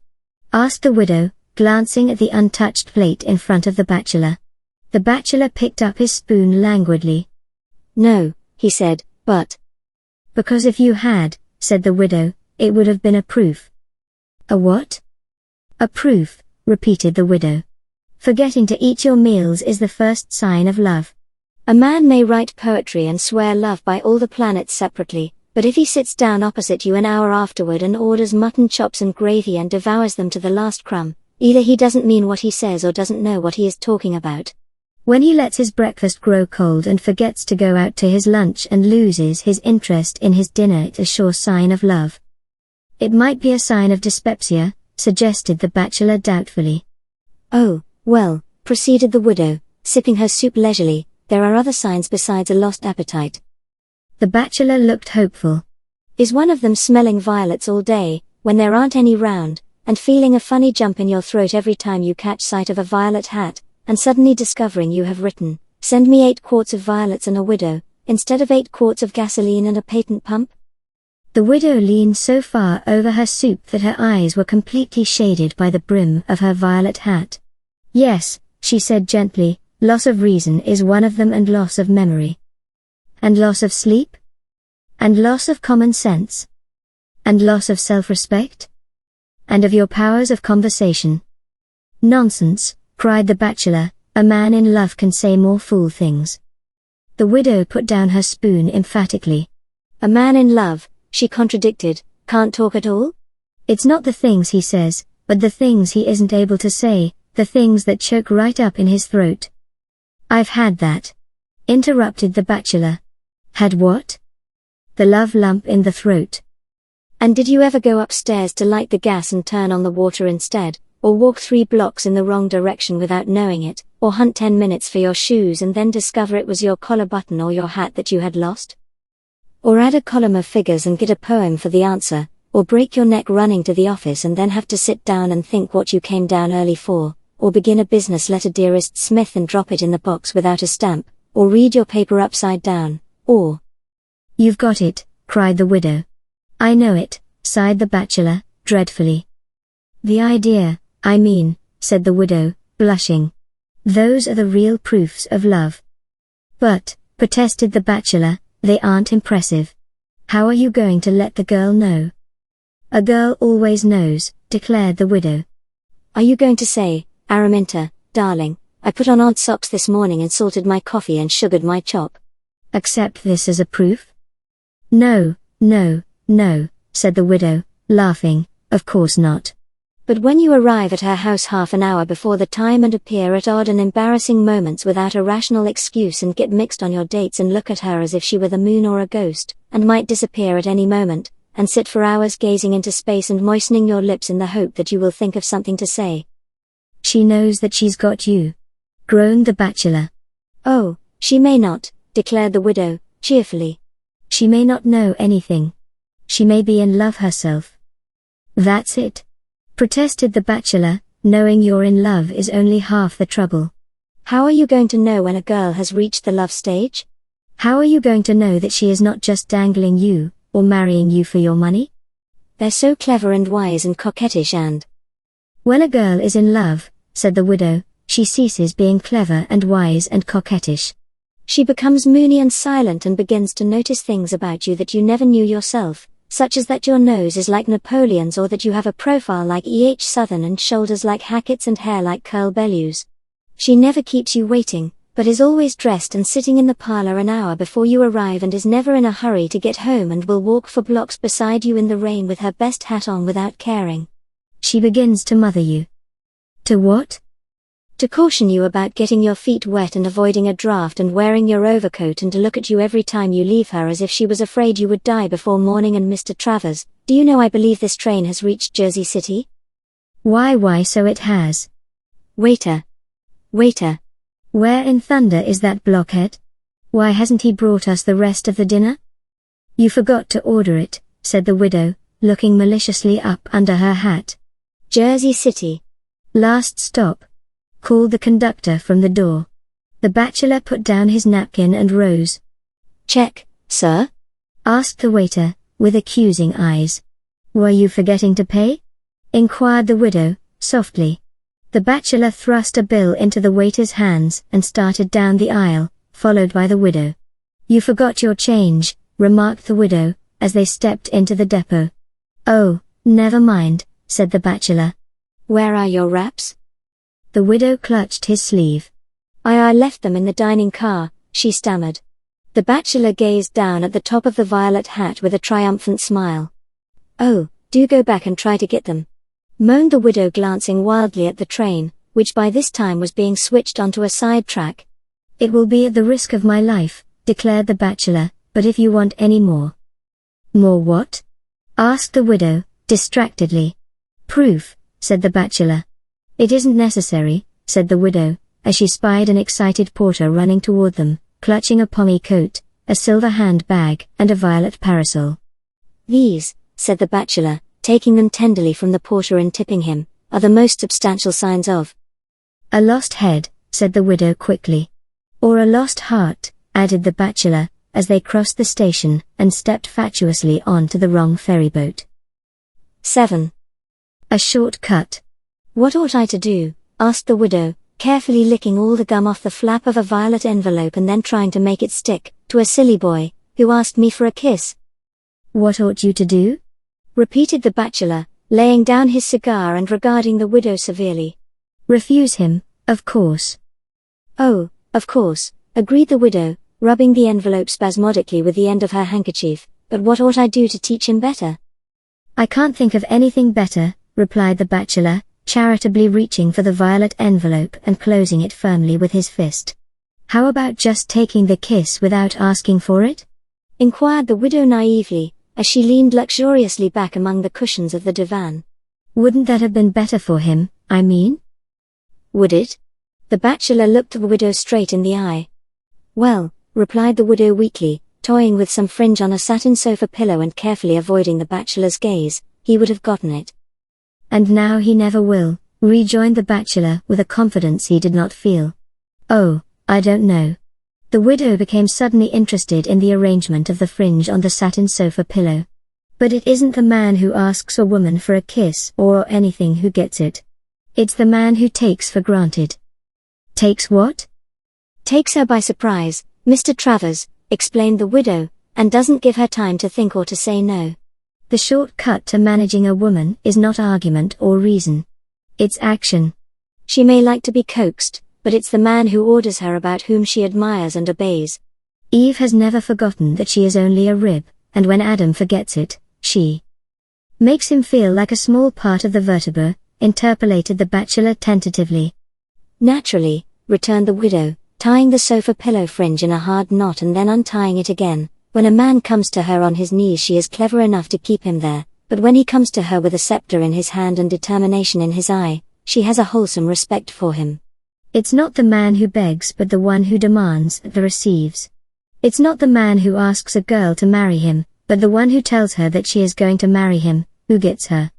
Asked the widow, glancing at the untouched plate in front of the bachelor. The bachelor picked up his spoon languidly. No, he said, but... Because if you had, said the widow, it would have been a proof. A what? A proof, repeated the widow. Forgetting to eat your meals is the first sign of love. A man may write poetry and swear love by all the planets separately, but if he sits down opposite you an hour afterward and orders mutton chops and gravy and devours them to the last crumb, either he doesn't mean what he says or doesn't know what he is talking about. When he lets his breakfast grow cold and forgets to go out to his lunch and loses his interest in his dinner, it's a sure sign of love. It might be a sign of dyspepsia, suggested the bachelor doubtfully. Oh, well, proceeded the widow, sipping her soup leisurely, there are other signs besides a lost appetite. The bachelor looked hopeful. Is one of them smelling violets all day, when there aren't any round, and feeling a funny jump in your throat every time you catch sight of a violet hat, and suddenly discovering you have written, "Send me 8 quarts of violets and a widow," instead of 8 quarts of gasoline and a patent pump? The widow leaned so far over her soup that her eyes were completely shaded by the brim of her violet hat. Yes, she said gently, loss of reason is one of them, and loss of memory. And loss of sleep? And loss of common sense? And loss of self-respect? And of your powers of conversation? Nonsense, cried the bachelor, a man in love can say more fool things. The widow put down her spoon emphatically. A man in love, she contradicted, can't talk at all? It's not the things he says, but the things he isn't able to say, the things that choke right up in his throat. I've had that, interrupted the bachelor. Had what? The love lump in the throat. And did you ever go upstairs to light the gas and turn on the water instead, or walk 3 blocks in the wrong direction without knowing it, or hunt 10 minutes for your shoes and then discover it was your collar button or your hat that you had lost? Or add a column of figures and get a poem for the answer, or break your neck running to the office and then have to sit down and think what you came down early for, or begin a business letter, dearest Smith, and drop it in the box without a stamp, or read your paper upside down, or... You've got it, cried the widow. I know it, sighed the bachelor, dreadfully. The idea, I mean, said the widow, blushing. Those are the real proofs of love. But, protested the bachelor, they aren't impressive. How are you going to let the girl know? A girl always knows, declared the widow. Are you going to say, Araminta, darling, I put on odd socks this morning and salted my coffee and sugared my chop? Accept this as a proof? No, no, no, said the widow, laughing, of course not. But when you arrive at her house half an hour before the time and appear at odd and embarrassing moments without a rational excuse and get mixed on your dates and look at her as if she were the moon or a ghost, and might disappear at any moment, and sit for hours gazing into space and moistening your lips in the hope that you will think of something to say. She knows that she's got you, groaned the bachelor. Oh, she may not, declared the widow, cheerfully. She may not know anything. She may be in love herself. That's it, protested the bachelor, knowing you're in love is only half the trouble. How are you going to know when a girl has reached the love stage? How are you going to know that she is not just dangling you, or marrying you for your money? They're so clever and wise and coquettish and... When a girl is in love, said the widow, she ceases being clever and wise and coquettish. She becomes moony and silent and begins to notice things about you that you never knew yourself, such as that your nose is like Napoleon's, or that you have a profile like E.H. Southern and shoulders like Hackett's and hair like Curl Bellews. She never keeps you waiting, but is always dressed and sitting in the parlor an hour before you arrive and is never in a hurry to get home and will walk for blocks beside you in the rain with her best hat on without caring. She begins to mother you. To what? To caution you about getting your feet wet and avoiding a draft and wearing your overcoat, and to look at you every time you leave her as if she was afraid you would die before morning. And Mr. Travers, do you know I believe this train has reached Jersey City? Why so it has. Waiter. Waiter. Where in thunder is that blockhead? Why hasn't he brought us the rest of the dinner? You forgot to order it, said the widow, looking maliciously up under her hat. Jersey City. Last stop, called the conductor from the door. The bachelor put down his napkin and rose. Check, sir? Asked the waiter, with accusing eyes. Were you forgetting to pay? Inquired the widow, softly. The bachelor thrust a bill into the waiter's hands and started down the aisle, followed by the widow. You forgot your change, remarked the widow, as they stepped into the depot. Oh, never mind, said the bachelor. Where are your wraps? The widow clutched his sleeve. I left them in the dining car, she stammered. The bachelor gazed down at the top of the violet hat with a triumphant smile. "Oh, do go back and try to get them," moaned the widow, glancing wildly at the train, which by this time was being switched onto a side track. "It will be at the risk of my life," declared the bachelor, "but if you want any more." "More what?" asked the widow, distractedly. "Proof," said the bachelor. "It isn't necessary," said the widow, as she spied an excited porter running toward them, clutching a pommy coat, a silver handbag, and a violet parasol. "These," said the bachelor, taking them tenderly from the porter and tipping him, "are the most substantial signs of—" "A lost head," said the widow quickly. "Or a lost heart," added the bachelor, as they crossed the station and stepped fatuously onto the wrong ferryboat. 7. A short cut. "What ought I to do?" asked the widow, carefully licking all the gum off the flap of a violet envelope and then trying to make it stick, "to a silly boy, who asked me for a kiss." "What ought you to do?" repeated the bachelor, laying down his cigar and regarding the widow severely. "Refuse him, of course." "Oh, of course," agreed the widow, rubbing the envelope spasmodically with the end of her handkerchief, "but what ought I do to teach him better?" "I can't think of anything better," replied the bachelor, charitably reaching for the violet envelope and closing it firmly with his fist. "How about just taking the kiss without asking for it?" inquired the widow naively, as she leaned luxuriously back among the cushions of the divan. "Wouldn't that have been better for him, I mean?" "Would it?" The bachelor looked the widow straight in the eye. "Well," replied the widow weakly, toying with some fringe on a satin sofa pillow and carefully avoiding the bachelor's gaze, "he would have gotten it." "And now he never will," rejoined the bachelor with a confidence he did not feel. "Oh, I don't know." The widow became suddenly interested in the arrangement of the fringe on the satin sofa pillow. "But it isn't the man who asks a woman for a kiss or anything who gets it. It's the man who takes for granted." "Takes what?" "Takes her by surprise, Mr. Travers," explained the widow, "and doesn't give her time to think or to say no." The short cut to managing a woman is not argument or reason. It's action. She may like to be coaxed, but it's the man who orders her about whom she admires and obeys. Eve has never forgotten that she is only a rib, and when Adam forgets it, she makes him feel like a small part of the vertebra, interpolated the bachelor tentatively. "Naturally," returned the widow, tying the sofa pillow fringe in a hard knot and then untying it again. "When a man comes to her on his knees she is clever enough to keep him there, but when he comes to her with a scepter in his hand and determination in his eye, she has a wholesome respect for him." It's not the man who begs but the one who demands that receives. It's not the man who asks a girl to marry him, but the one who tells her that she is going to marry him, who gets her.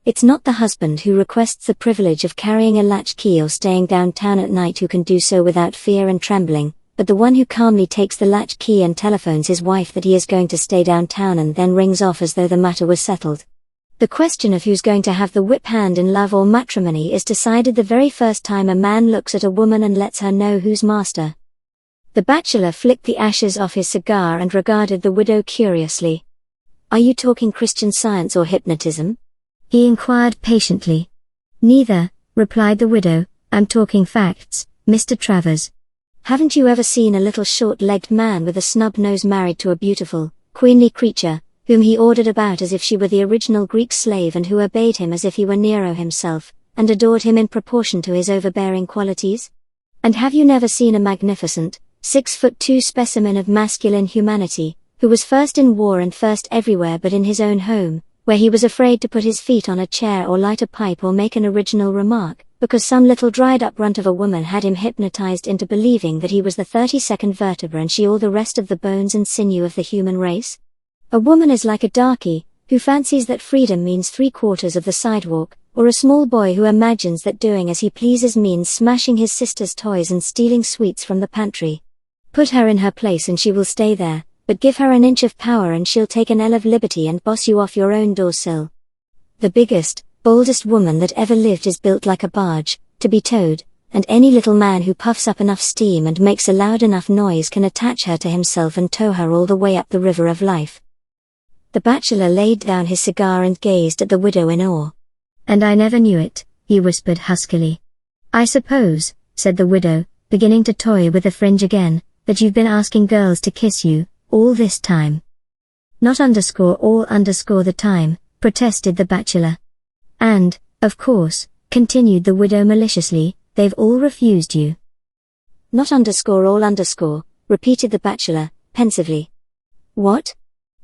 It's not the husband who requests the privilege of carrying a latchkey or staying downtown at night who can do so without fear and trembling, but the one who calmly takes the latchkey and telephones his wife that he is going to stay downtown and then rings off as though the matter was settled. The question of who's going to have the whip hand in love or matrimony is decided the very first time a man looks at a woman and lets her know who's master. The bachelor flicked the ashes off his cigar and regarded the widow curiously. "Are you talking Christian Science or hypnotism?" he inquired patiently. "Neither," replied the widow, "I'm talking facts, Mr. Travers." "Haven't you ever seen a little short-legged man with a snub nose married to a beautiful, queenly creature, whom he ordered about as if she were the original Greek slave and who obeyed him as if he were Nero himself, and adored him in proportion to his overbearing qualities? And have you never seen a magnificent, 6'2" specimen of masculine humanity, who was first in war and first everywhere but in his own home, where he was afraid to put his feet on a chair or light a pipe or make an original remark, because some little dried-up runt of a woman had him hypnotized into believing that he was the 32nd vertebra and she all the rest of the bones and sinew of the human race? A woman is like a darky, who fancies that freedom means 3/4 of the sidewalk, or a small boy who imagines that doing as he pleases means smashing his sister's toys and stealing sweets from the pantry. Put her in her place and she will stay there, but give her an inch of power and she'll take an ell of liberty and boss you off your own doorsill. The biggest, boldest woman that ever lived is built like a barge, to be towed, and any little man who puffs up enough steam and makes a loud enough noise can attach her to himself and tow her all the way up the river of life. The bachelor laid down his cigar and gazed at the widow in awe. "And I never knew it," he whispered huskily. "I suppose," said the widow, beginning to toy with the fringe again, that you've been asking girls to kiss you, all this time. Not all the time, protested the bachelor. And, of course, continued the widow maliciously, they've all refused you. Not all, repeated the bachelor, pensively. What?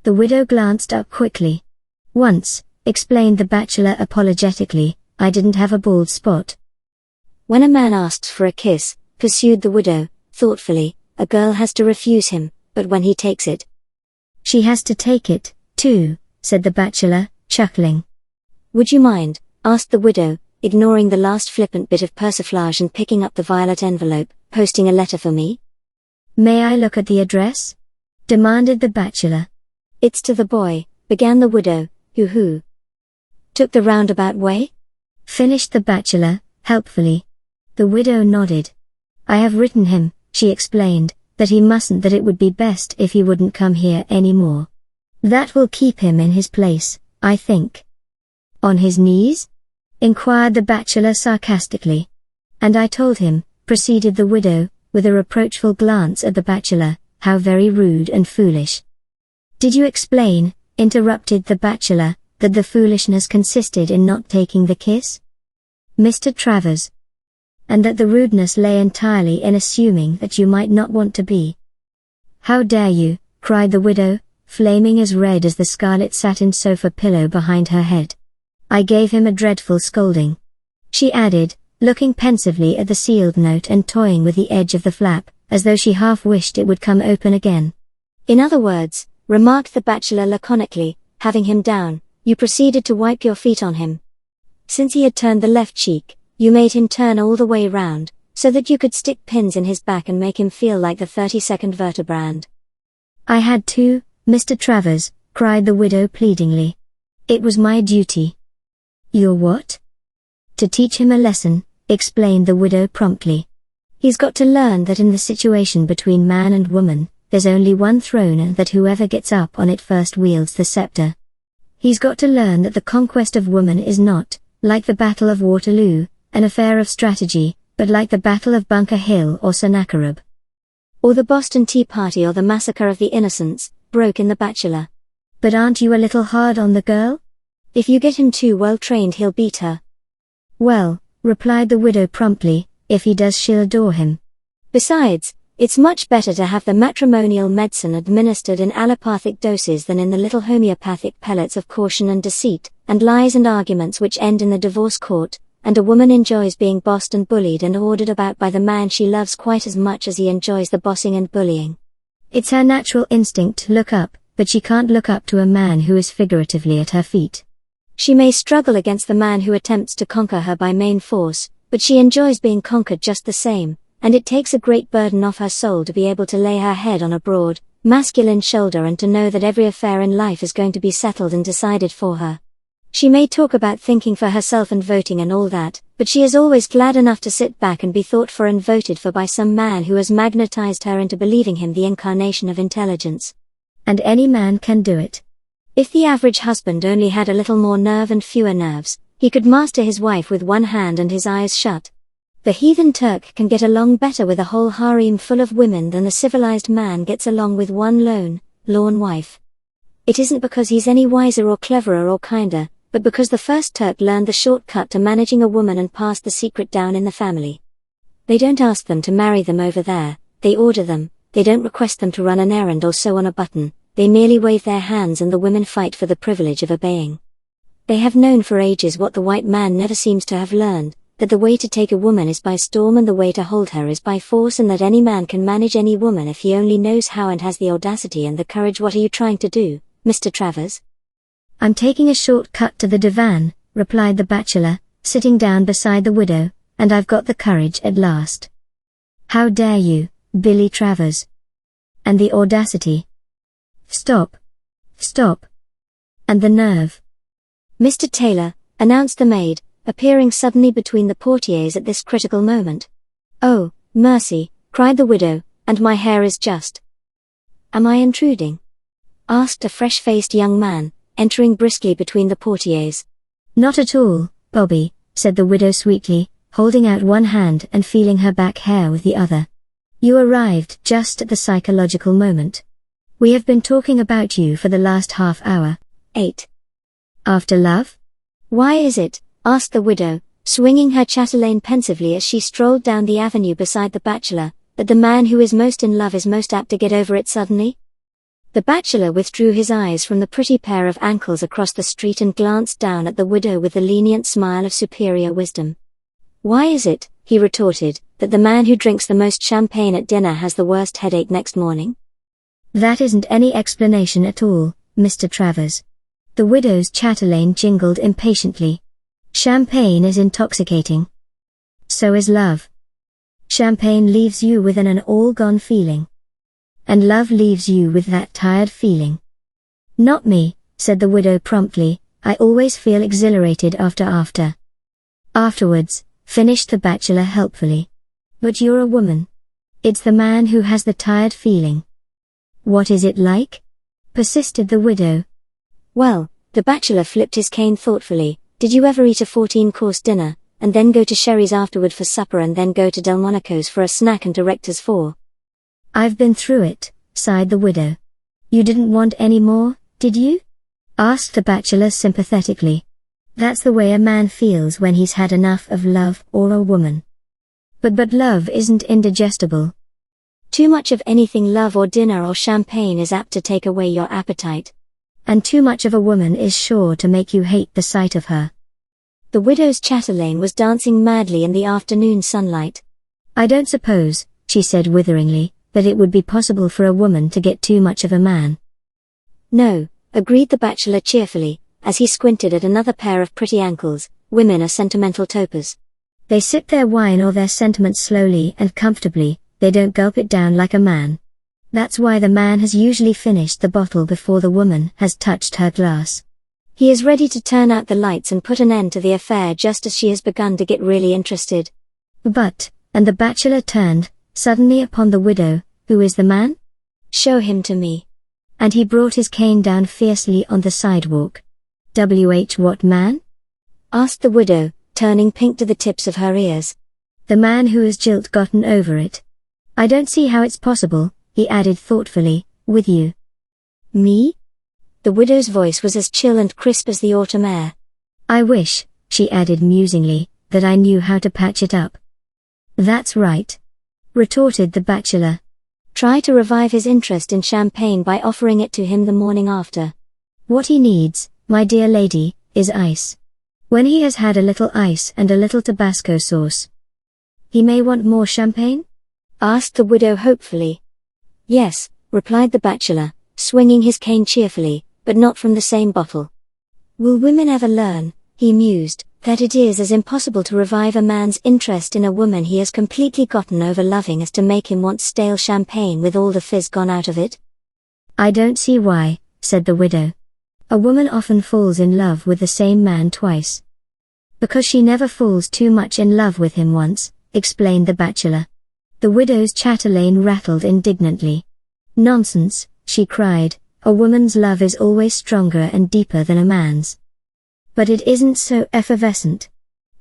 The widow glanced up quickly. Once, explained the bachelor apologetically, I didn't have a bald spot. When a man asks for a kiss, pursued the widow, thoughtfully, a girl has to refuse him, but when he takes it. She has to take it, too, said the bachelor, chuckling. Would you mind, asked the widow, ignoring the last flippant bit of persiflage and picking up the violet envelope, posting a letter for me? May I look at the address? Demanded the bachelor. It's to the boy, began the widow, who took the roundabout way? Finished the bachelor, helpfully. The widow nodded. I have written him, she explained, that he mustn't, that it would be best if he wouldn't come here anymore. That will keep him in his place, I think. On his knees? Inquired the bachelor sarcastically. And I told him, proceeded the widow, with a reproachful glance at the bachelor, how very rude and foolish. Did you explain, interrupted the bachelor, that the foolishness consisted in not taking the kiss? Mr. Travers. And that the rudeness lay entirely in assuming that you might not want to be. How dare you, cried the widow, flaming as red as the scarlet satin sofa pillow behind her head. I gave him a dreadful scolding. She added, looking pensively at the sealed note and toying with the edge of the flap, as though she half wished it would come open again. In other words, remarked the bachelor laconically, having him down, you proceeded to wipe your feet on him. Since he had turned the left cheek, you made him turn all the way round, so that you could stick pins in his back and make him feel like the 32nd vertebrand. I had to, Mr. Travers, cried the widow pleadingly. It was my duty. Your what? To teach him a lesson, explained the widow promptly. He's got to learn that in the situation between man and woman, there's only one throne and that whoever gets up on it first wields the scepter. He's got to learn that the conquest of woman is not, like the Battle of Waterloo, an affair of strategy, but like the Battle of Bunker Hill or Sennacherib. Or the Boston Tea Party or the Massacre of the Innocents, broke in the bachelor. But aren't you a little hard on the girl? If you get him too well trained he'll beat her. Well, replied the widow promptly, if he does she'll adore him. Besides, it's much better to have the matrimonial medicine administered in allopathic doses than in the little homeopathic pellets of caution and deceit, and lies and arguments which end in the divorce court, and a woman enjoys being bossed and bullied and ordered about by the man she loves quite as much as he enjoys the bossing and bullying. It's her natural instinct to look up, but she can't look up to a man who is figuratively at her feet. She may struggle against the man who attempts to conquer her by main force, but she enjoys being conquered just the same, and it takes a great burden off her soul to be able to lay her head on a broad, masculine shoulder and to know that every affair in life is going to be settled and decided for her. She may talk about thinking for herself and voting and all that, but she is always glad enough to sit back and be thought for and voted for by some man who has magnetized her into believing him the incarnation of intelligence. And any man can do it. If the average husband only had a little more nerve and fewer nerves, he could master his wife with one hand and his eyes shut. The heathen Turk can get along better with a whole harem full of women than the civilized man gets along with one lone wife. It isn't because he's any wiser or cleverer or kinder, but because the first Turk learned the shortcut to managing a woman and passed the secret down in the family. They don't ask them to marry them over there, they order them, they don't request them to run an errand or sew on a button, they merely wave their hands and the women fight for the privilege of obeying. They have known for ages what the white man never seems to have learned, that the way to take a woman is by storm and the way to hold her is by force, and that any man can manage any woman if he only knows how and has the audacity and the courage. What are you trying to do, Mr. Travers? I'm taking a short cut to the divan, replied the bachelor, sitting down beside the widow, and I've got the courage at last. How dare you, Billy Travers? And the audacity. Stop. And the nerve. Mr. Taylor, announced the maid, appearing suddenly between the portières at this critical moment. Oh, mercy, cried the widow, and my hair is just. Am I intruding? Asked a fresh-faced young man, entering briskly between the portières. Not at all, Bobby, said the widow sweetly, holding out one hand and feeling her back hair with the other. You arrived just at the psychological moment. We have been talking about you for the last half hour. 8. After love? Why is it, asked the widow, swinging her chatelaine pensively as she strolled down the avenue beside the bachelor, that the man who is most in love is most apt to get over it suddenly? The bachelor withdrew his eyes from the pretty pair of ankles across the street and glanced down at the widow with the lenient smile of superior wisdom. Why is it, he retorted, that the man who drinks the most champagne at dinner has the worst headache next morning? That isn't any explanation at all, Mr. Travers. The widow's chatelaine jingled impatiently. Champagne is intoxicating. So is love. Champagne leaves you with an all-gone feeling. And love leaves you with that tired feeling. Not me, said the widow promptly, I always feel exhilarated afterwards, finished the bachelor helpfully. But you're a woman. It's the man who has the tired feeling. What is it like? Persisted the widow. Well, the bachelor flipped his cane thoughtfully. Did you ever eat a 14-course dinner, and then go to Sherry's afterward for supper and then go to Delmonico's for a snack and to Rector's for? I've been through it, sighed the widow. You didn't want any more, did you? Asked the bachelor sympathetically. That's the way a man feels when he's had enough of love or a woman. But love isn't indigestible. Too much of anything, love or dinner or champagne, is apt to take away your appetite. And too much of a woman is sure to make you hate the sight of her. The widow's chatelaine was dancing madly in the afternoon sunlight. I don't suppose, she said witheringly, that it would be possible for a woman to get too much of a man. No, agreed the bachelor cheerfully, as he squinted at another pair of pretty ankles. Women are sentimental topers. They sip their wine or their sentiments slowly and comfortably, they don't gulp it down like a man. That's why the man has usually finished the bottle before the woman has touched her glass. He is ready to turn out the lights and put an end to the affair just as she has begun to get really interested. But, and the bachelor turned, suddenly upon the widow, who is the man? Show him to me. And he brought his cane down fiercely on the sidewalk. What man? Asked the widow, turning pink to the tips of her ears. The man who has jilt gotten over it. I don't see how it's possible, he added thoughtfully, with you. Me? The widow's voice was as chill and crisp as the autumn air. I wish, she added musingly, that I knew how to patch it up. That's right, retorted the bachelor. Try to revive his interest in champagne by offering it to him the morning after. What he needs, my dear lady, is ice. When he has had a little ice and a little Tabasco sauce. He may want more champagne? Asked the widow hopefully. Yes, replied the bachelor, swinging his cane cheerfully, but not from the same bottle. Will women ever learn, he mused, that it is as impossible to revive a man's interest in a woman he has completely gotten over loving as to make him want stale champagne with all the fizz gone out of it? I don't see why, said the widow. A woman often falls in love with the same man twice. Because she never falls too much in love with him once, explained the bachelor. The widow's chatelaine rattled indignantly. Nonsense, she cried, a woman's love is always stronger and deeper than a man's. But it isn't so effervescent.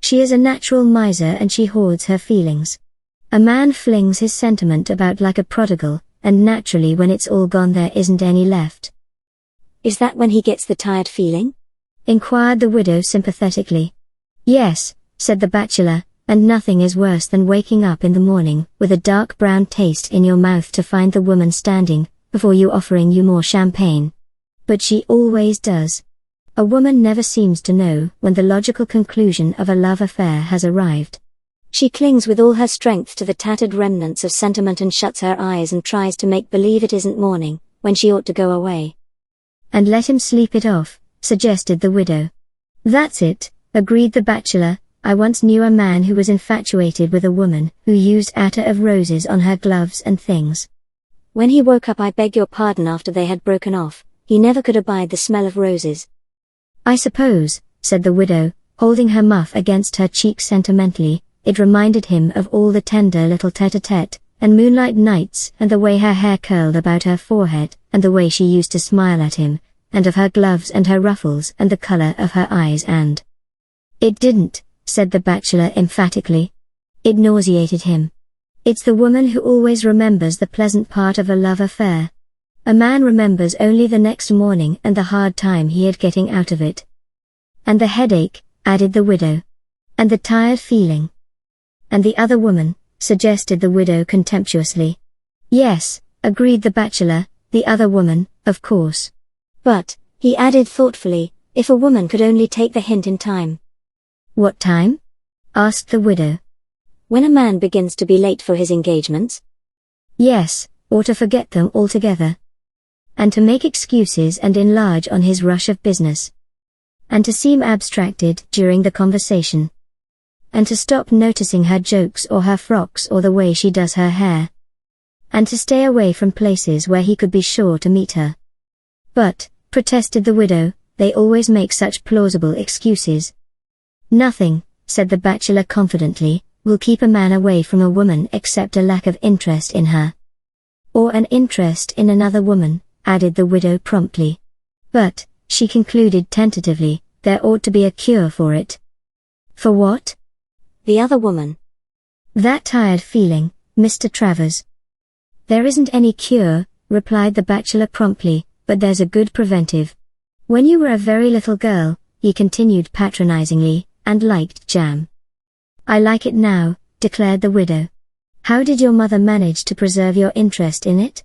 She is a natural miser and she hoards her feelings. A man flings his sentiment about like a prodigal, and naturally when it's all gone there isn't any left. Is that when he gets the tired feeling? Inquired the widow sympathetically. Yes, said the bachelor, and nothing is worse than waking up in the morning with a dark brown taste in your mouth to find the woman standing before you offering you more champagne. But she always does. A woman never seems to know when the logical conclusion of a love affair has arrived. She clings with all her strength to the tattered remnants of sentiment and shuts her eyes and tries to make believe it isn't morning, when she ought to go away. And let him sleep it off, suggested the widow. That's it, agreed the bachelor. I once knew a man who was infatuated with a woman who used attar of roses on her gloves and things. When he woke up, I beg your pardon, after they had broken off, he never could abide the smell of roses. I suppose, said the widow, holding her muff against her cheek sentimentally, it reminded him of all the tender little tete-a-tete, and moonlight nights, and the way her hair curled about her forehead, and the way she used to smile at him, and of her gloves and her ruffles and the color of her eyes and... It didn't, said the bachelor emphatically. It nauseated him. It's the woman who always remembers the pleasant part of a love affair. A man remembers only the next morning and the hard time he had getting out of it. And the headache, added the widow. And the tired feeling. And the other woman, suggested the widow contemptuously. Yes, agreed the bachelor, the other woman, of course. But, he added thoughtfully, if a woman could only take the hint in time. What time? Asked the widow. When a man begins to be late for his engagements? Yes, or to forget them altogether. And to make excuses and enlarge on his rush of business. And to seem abstracted during the conversation. And to stop noticing her jokes or her frocks or the way she does her hair. And to stay away from places where he could be sure to meet her. But, protested the widow, they always make such plausible excuses. Nothing, said the bachelor confidently, will keep a man away from a woman except a lack of interest in her. Or an interest in another woman, added the widow promptly. But, she concluded tentatively, there ought to be a cure for it. For what? The other woman. That tired feeling, Mr. Travers. There isn't any cure, replied the bachelor promptly, but there's a good preventive. When you were a very little girl, he continued patronizingly, and liked jam. I like it now, declared the widow. How did your mother manage to preserve your interest in it?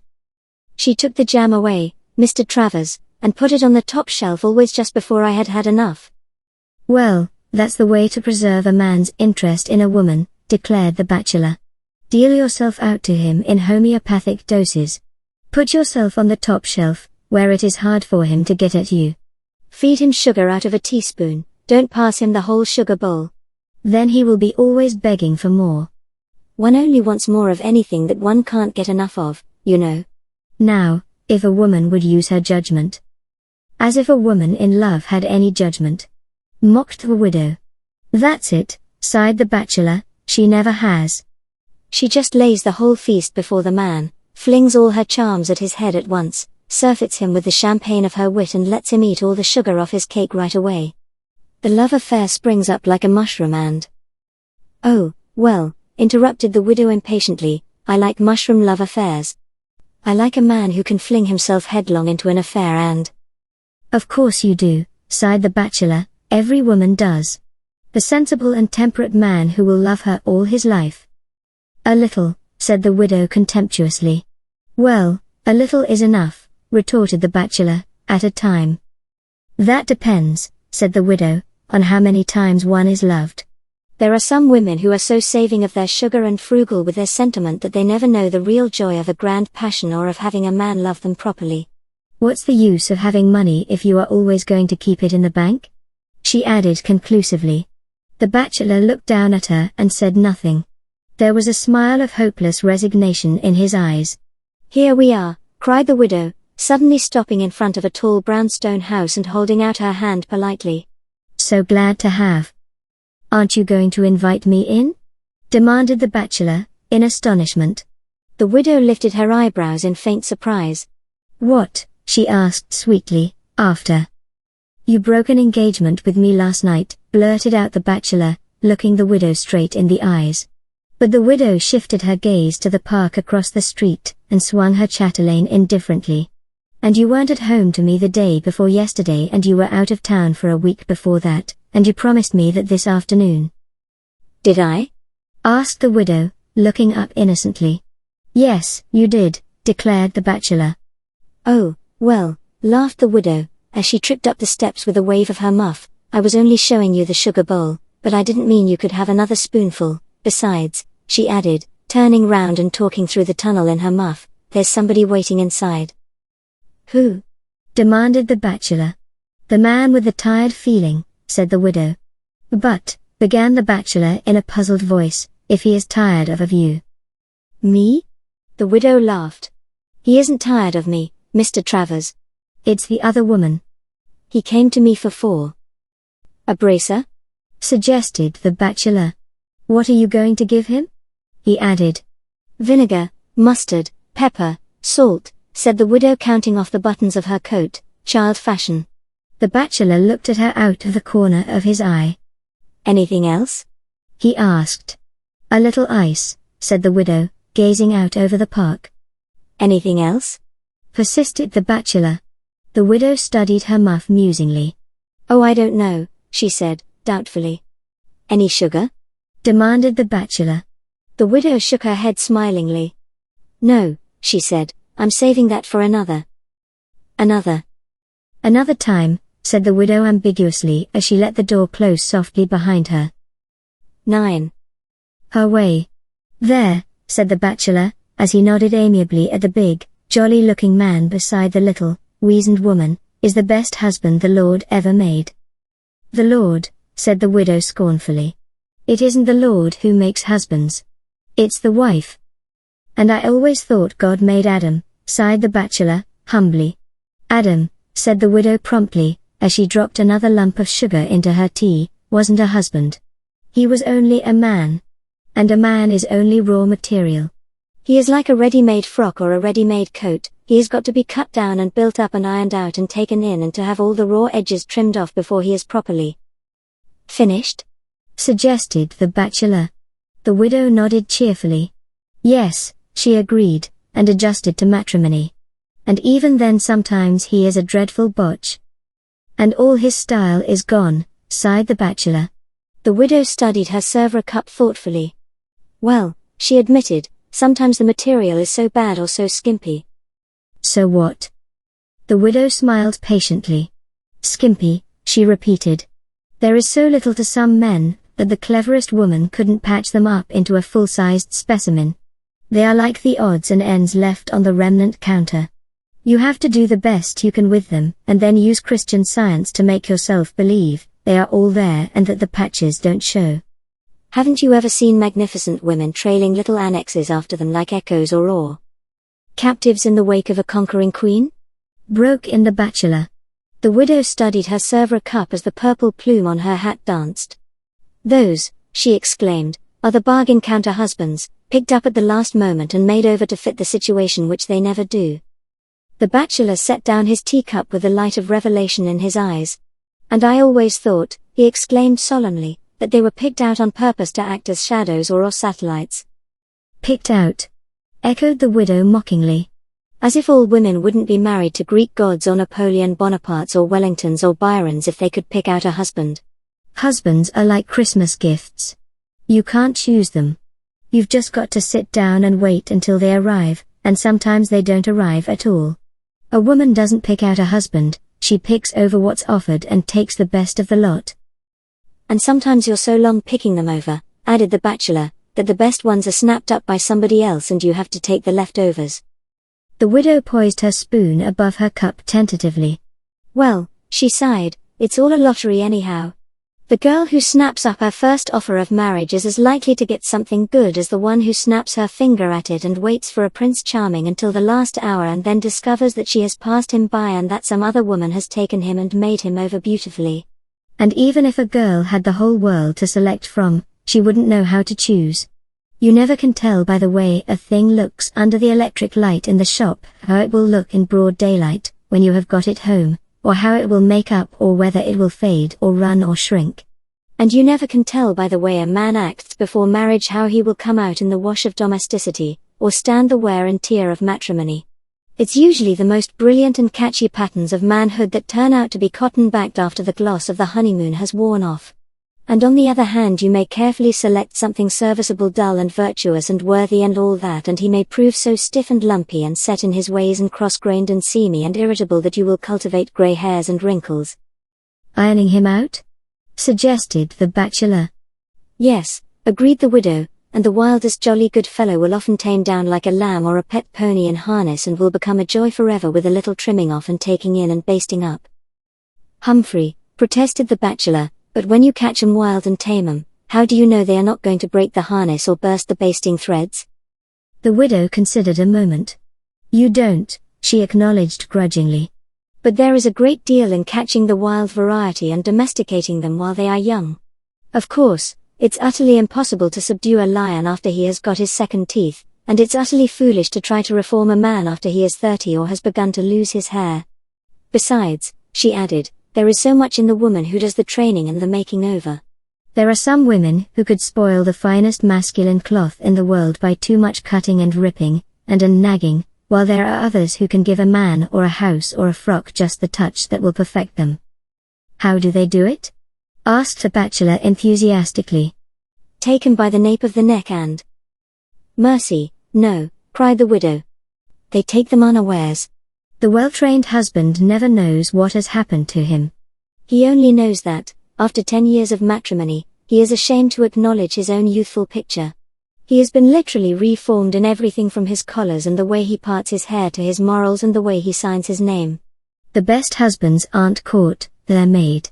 She took the jam away, Mr. Travers, and put it on the top shelf always just before I had had enough. Well, that's the way to preserve a man's interest in a woman, declared the bachelor. Deal yourself out to him in homeopathic doses. Put yourself on the top shelf, where it is hard for him to get at you. Feed him sugar out of a teaspoon, don't pass him the whole sugar bowl. Then he will be always begging for more. One only wants more of anything that one can't get enough of, you know. Now, if a woman would use her judgment. As if a woman in love had any judgment. Mocked the widow. That's it, sighed the bachelor, she never has. She just lays the whole feast before the man, flings all her charms at his head at once, surfeits him with the champagne of her wit and lets him eat all the sugar off his cake right away. The love affair springs up like a mushroom and... Oh, well, interrupted the widow impatiently, I like mushroom love affairs. I like a man who can fling himself headlong into an affair and... Of course you do, sighed the bachelor, every woman does. The sensible and temperate man who will love her all his life. A little, said the widow contemptuously. Well, a little is enough, retorted the bachelor, at a time. That depends, said the widow, on how many times one is loved. There are some women who are so saving of their sugar and frugal with their sentiment that they never know the real joy of a grand passion or of having a man love them properly. What's the use of having money if you are always going to keep it in the bank? She added conclusively. The bachelor looked down at her and said nothing. There was a smile of hopeless resignation in his eyes. Here we are, cried the widow, suddenly stopping in front of a tall brownstone house and holding out her hand politely. So glad to have. Aren't you going to invite me in? Demanded the bachelor, in astonishment. The widow lifted her eyebrows in faint surprise. What? She asked sweetly, after. You broke an engagement with me last night, blurted out the bachelor, looking the widow straight in the eyes. But the widow shifted her gaze to the park across the street, and swung her chatelaine indifferently. And you weren't at home to me the day before yesterday and you were out of town for a week before that, and you promised me that this afternoon. Did I? Asked the widow, looking up innocently. Yes, you did, declared the bachelor. Oh, well, laughed the widow, as she tripped up the steps with a wave of her muff, I was only showing you the sugar bowl, but I didn't mean you could have another spoonful. Besides, she added, turning round and talking through the tunnel in her muff, there's somebody waiting inside. Who? Demanded the bachelor. The man with the tired feeling, said the widow. But, began the bachelor in a puzzled voice, if he is tired of you. Me? The widow laughed. He isn't tired of me, Mr. Travers. It's the other woman. He came to me for 4. A bracer? Suggested the bachelor. What are you going to give him? He added. Vinegar, mustard, pepper, salt, said the widow counting off the buttons of her coat, child fashion. The bachelor looked at her out of the corner of his eye. Anything else? He asked. A little ice, said the widow, gazing out over the park. Anything else? Persisted the bachelor. The widow studied her muff musingly. Oh, I don't know, she said, doubtfully. Any sugar? Demanded the bachelor. The widow shook her head smilingly. No, she said, I'm saving that for another. Another time, said the widow ambiguously as she let the door close softly behind her. 9. Her way. There, said the bachelor, as he nodded amiably at the big, jolly-looking man beside the little, weazened woman, is the best husband the Lord ever made. The Lord, said the widow scornfully. It isn't the Lord who makes husbands. It's the wife. And I always thought God made Adam, sighed the bachelor, humbly. Adam, said the widow promptly, as she dropped another lump of sugar into her tea, wasn't a husband. He was only a man. And a man is only raw material. He is like a ready-made frock or a ready-made coat. He has got to be cut down and built up and ironed out and taken in and to have all the raw edges trimmed off before he is properly finished? Suggested the bachelor. The widow nodded cheerfully. Yes, she agreed, and adjusted to matrimony. And even then sometimes he is a dreadful botch. And all his style is gone, sighed the bachelor. The widow studied her Sèvres cup thoughtfully. Well, she admitted, sometimes the material is so bad or so skimpy. So what? The widow smiled patiently. Skimpy, she repeated. There is so little to some men, that the cleverest woman couldn't patch them up into a full-sized specimen. They are like the odds and ends left on the remnant counter. You have to do the best you can with them, and then use Christian Science to make yourself believe they are all there and that the patches don't show. Haven't you ever seen magnificent women trailing little annexes after them like echoes or captives in the wake of a conquering queen? Broke in the bachelor. The widow studied her Sèvres cup as the purple plume on her hat danced. Those, she exclaimed, are the bargain counter husbands, picked up at the last moment and made over to fit the situation, which they never do. The bachelor set down his teacup with the light of revelation in his eyes. And I always thought, he exclaimed solemnly, that they were picked out on purpose to act as shadows or satellites. Picked out? Echoed the widow mockingly. As if all women wouldn't be married to Greek gods or Napoleon Bonapartes or Wellingtons or Byrons if they could pick out a husband. Husbands are like Christmas gifts. You can't choose them. You've just got to sit down and wait until they arrive, and sometimes they don't arrive at all. A woman doesn't pick out a husband, she picks over what's offered and takes the best of the lot. And sometimes you're so long picking them over, added the bachelor, that the best ones are snapped up by somebody else and you have to take the leftovers. The widow poised her spoon above her cup tentatively. Well, she sighed, it's all a lottery anyhow. The girl who snaps up her first offer of marriage is as likely to get something good as the one who snaps her finger at it and waits for a Prince Charming until the last hour and then discovers that she has passed him by and that some other woman has taken him and made him over beautifully. And even if a girl had the whole world to select from, she wouldn't know how to choose. You never can tell by the way a thing looks under the electric light in the shop how it will look in broad daylight, when you have got it home, or how it will make up or whether it will fade or run or shrink. And you never can tell by the way a man acts before marriage how he will come out in the wash of domesticity, or stand the wear and tear of matrimony. It's usually the most brilliant and catchy patterns of manhood that turn out to be cotton-backed after the gloss of the honeymoon has worn off. And on the other hand you may carefully select something serviceable, dull and virtuous and worthy and all that, and he may prove so stiff and lumpy and set in his ways and cross-grained and seamy and irritable that you will cultivate grey hairs and wrinkles. Ironing him out? Suggested the bachelor. Yes, agreed the widow, and the wildest jolly good fellow will often tame down like a lamb or a pet pony in harness and will become a joy forever with a little trimming off and taking in and basting up. Humphrey, protested the bachelor, but when you catch 'em wild and tame 'em, how do you know they are not going to break the harness or burst the basting threads? The widow considered a moment. You don't, she acknowledged grudgingly. But there is a great deal in catching the wild variety and domesticating them while they are young. Of course, it's utterly impossible to subdue a lion after he has got his second teeth, and it's utterly foolish to try to reform a man after he is 30 or has begun to lose his hair. Besides, she added, there is so much in the woman who does the training and the making over. There are some women who could spoil the finest masculine cloth in the world by too much cutting and ripping, and nagging, while there are others who can give a man or a house or a frock just the touch that will perfect them. How do they do it? Asked the bachelor enthusiastically. Take him by the nape of the neck and... Mercy, no, cried the widow. They take them unawares. The well-trained husband never knows what has happened to him. He only knows that, after 10 years of matrimony, he is ashamed to acknowledge his own youthful picture. He has been literally reformed in everything from his collars and the way he parts his hair to his morals and the way he signs his name. The best husbands aren't caught, they're made.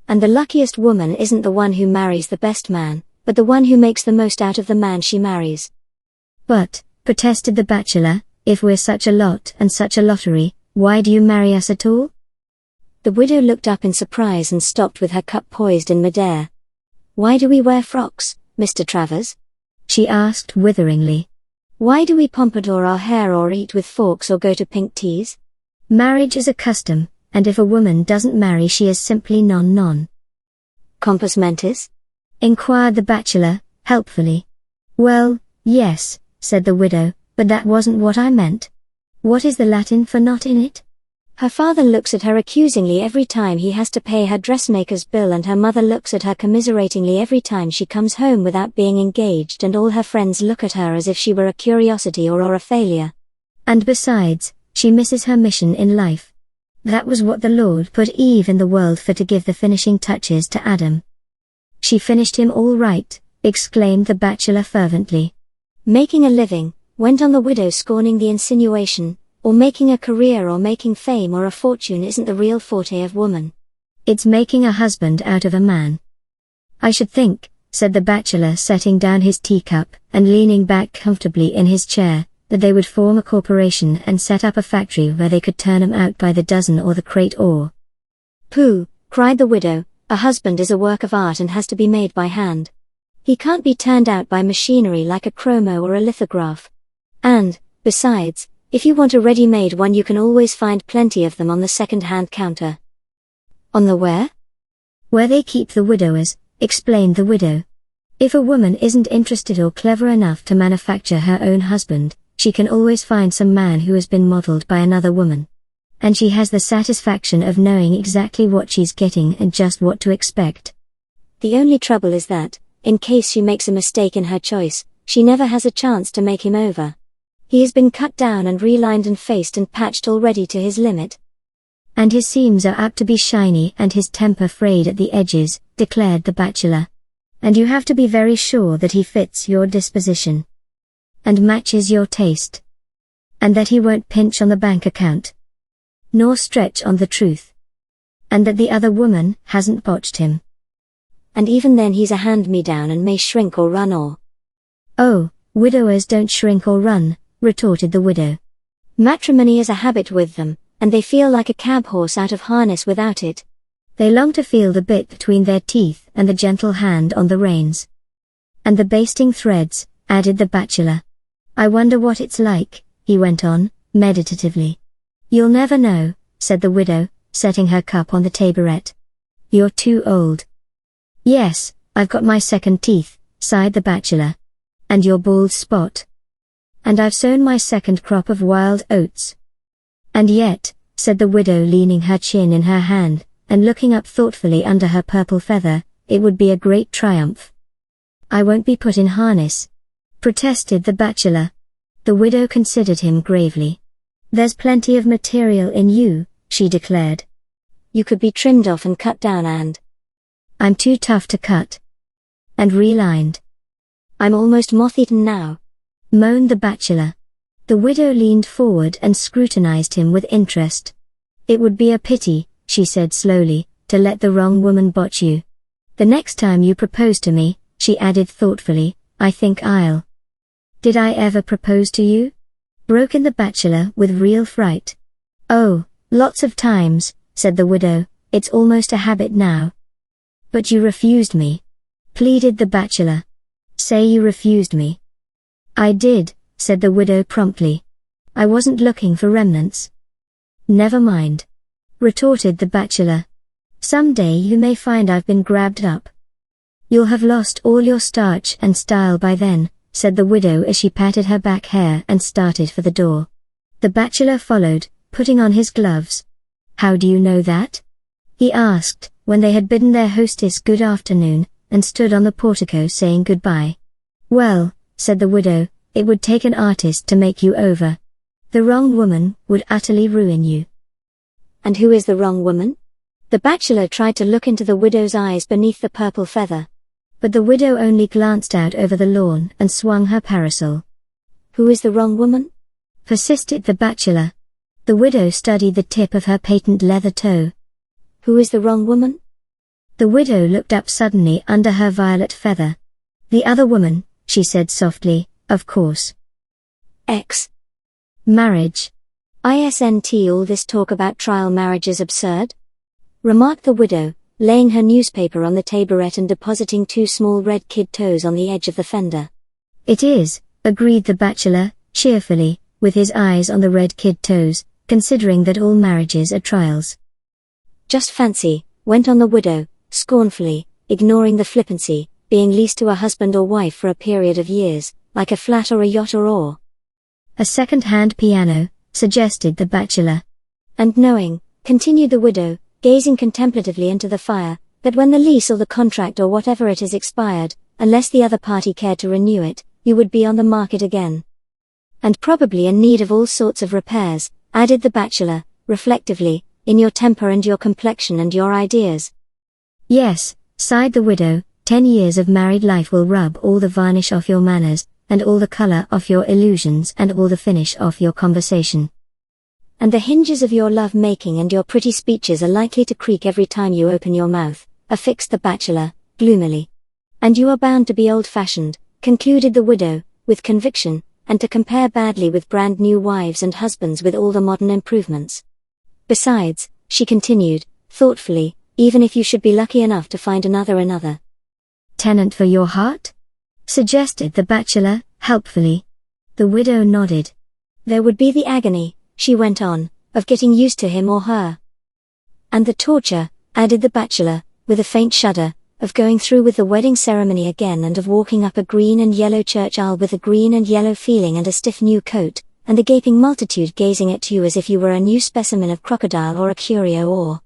And the luckiest woman isn't the one who marries the best man, but the one who makes the most out of the man she marries. But, protested the bachelor, if we're such a lot and such a lottery, why do you marry us at all? The widow looked up in surprise and stopped with her cup poised in midair. Why do we wear frocks, Mr. Travers? She asked witheringly. Why do we pompadour our hair or eat with forks or go to pink teas? Marriage is a custom, and if a woman doesn't marry she is simply non. Compos mentis? Inquired the bachelor, helpfully. Well, yes, said the widow, but that wasn't what I meant. What is the Latin for not in it? Her father looks at her accusingly every time he has to pay her dressmaker's bill, and her mother looks at her commiseratingly every time she comes home without being engaged, and all her friends look at her as if she were a curiosity or a failure. And besides, she misses her mission in life. That was what the Lord put Eve in the world for, to give the finishing touches to Adam. She finished him all right, exclaimed the bachelor fervently. Making a living, went on the widow, scorning the insinuation, or making a career or making fame or a fortune isn't the real forte of woman. It's making a husband out of a man. I should think, said the bachelor, setting down his teacup and leaning back comfortably in his chair, that they would form a corporation and set up a factory where they could turn 'em out by the dozen or the crate or... Pooh, cried the widow, a husband is a work of art and has to be made by hand. He can't be turned out by machinery like a chromo or a lithograph. And, besides, if you want a ready-made one you can always find plenty of them on the second-hand counter. On the where? Where they keep the widowers, explained the widow. If a woman isn't interested or clever enough to manufacture her own husband, she can always find some man who has been modeled by another woman. And she has the satisfaction of knowing exactly what she's getting and just what to expect. The only trouble is that, in case she makes a mistake in her choice, she never has a chance to make him over. He has been cut down and relined and faced and patched already to his limit. And his seams are apt to be shiny and his temper frayed at the edges, declared the bachelor. And you have to be very sure that he fits your disposition. And matches your taste. And that he won't pinch on the bank account. Nor stretch on the truth. And that the other woman hasn't botched him. And even then he's a hand-me-down and may shrink or run or... Oh, widowers don't shrink or run, retorted the widow. Matrimony is a habit with them, and they feel like a cab horse out of harness without it. They long to feel the bit between their teeth and the gentle hand on the reins. And the basting threads, added the bachelor. I wonder what it's like, he went on, meditatively. You'll never know, said the widow, setting her cup on the taboret. You're too old. Yes, I've got my second teeth, sighed the bachelor. And your bald spot. And I've sown my second crop of wild oats. And yet, said the widow, leaning her chin in her hand, and looking up thoughtfully under her purple feather, it would be a great triumph. I won't be put in harness, protested the bachelor. The widow considered him gravely. There's plenty of material in you, she declared. You could be trimmed off and cut down and... I'm too tough to cut. And relined. I'm almost moth-eaten now, moaned the bachelor. The widow leaned forward and scrutinized him with interest. It would be a pity, she said slowly, to let the wrong woman botch you. The next time you propose to me, she added thoughtfully, I think I'll... Did I ever propose to you? Broke in the bachelor with real fright. Oh, lots of times, said the widow, it's almost a habit now. But you refused me, pleaded the bachelor. Say you refused me. I did, said the widow promptly. I wasn't looking for remnants. Never mind, retorted the bachelor. Some day you may find I've been grabbed up. You'll have lost all your starch and style by then, said the widow as she patted her back hair and started for the door. The bachelor followed, putting on his gloves. How do you know that? He asked, when they had bidden their hostess good afternoon, and stood on the portico saying goodbye. Well, said the widow, it would take an artist to make you over. The wrong woman would utterly ruin you. And who is the wrong woman? The bachelor tried to look into the widow's eyes beneath the purple feather. But the widow only glanced out over the lawn and swung her parasol. Who is the wrong woman? Persisted the bachelor. The widow studied the tip of her patent leather toe. Who is the wrong woman? The widow looked up suddenly under her violet feather. The other woman, she said softly, of course. Marriage. Isn't all this talk about trial marriage is absurd? Remarked the widow, laying her newspaper on the taboret and depositing 2 small red kid toes on the edge of the fender. It is, agreed the bachelor, cheerfully, with his eyes on the red kid toes, considering that all marriages are trials. Just fancy, went on the widow, scornfully, ignoring the flippancy, being leased to a husband or wife for a period of years, like a flat or a yacht or oar. A second-hand piano, suggested the bachelor. And knowing, continued the widow, gazing contemplatively into the fire, that when the lease or the contract or whatever it is expired, unless the other party cared to renew it, you would be on the market again. And probably in need of all sorts of repairs, added the bachelor, reflectively, in your temper and your complexion and your ideas. Yes, sighed the widow, 10 years of married life will rub all the varnish off your manners, and all the color off your illusions and all the finish off your conversation. And the hinges of your love-making and your pretty speeches are likely to creak every time you open your mouth, affixed the bachelor, gloomily. And you are bound to be old-fashioned, concluded the widow, with conviction, and to compare badly with brand new wives and husbands with all the modern improvements. Besides, she continued, thoughtfully, even if you should be lucky enough to find another. Tenant for your heart? Suggested the bachelor, helpfully. The widow nodded. There would be the agony, she went on, of getting used to him or her. And the torture, added the bachelor, with a faint shudder, of going through with the wedding ceremony again and of walking up a green and yellow church aisle with a green and yellow feeling and a stiff new coat, and the gaping multitude gazing at you as if you were a new specimen of crocodile or a curio or.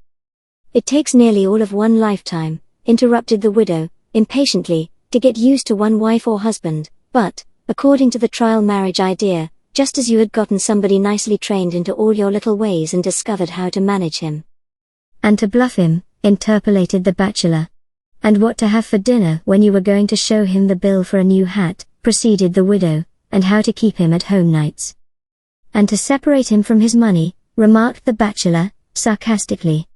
It takes nearly all of one lifetime, interrupted the widow, impatiently, to get used to one wife or husband, but, according to the trial marriage idea, just as you had gotten somebody nicely trained into all your little ways and discovered how to manage him. And to bluff him, interpolated the bachelor. And what to have for dinner when you were going to show him the bill for a new hat, proceeded the widow, and how to keep him at home nights. And to separate him from his money, remarked the bachelor, sarcastically.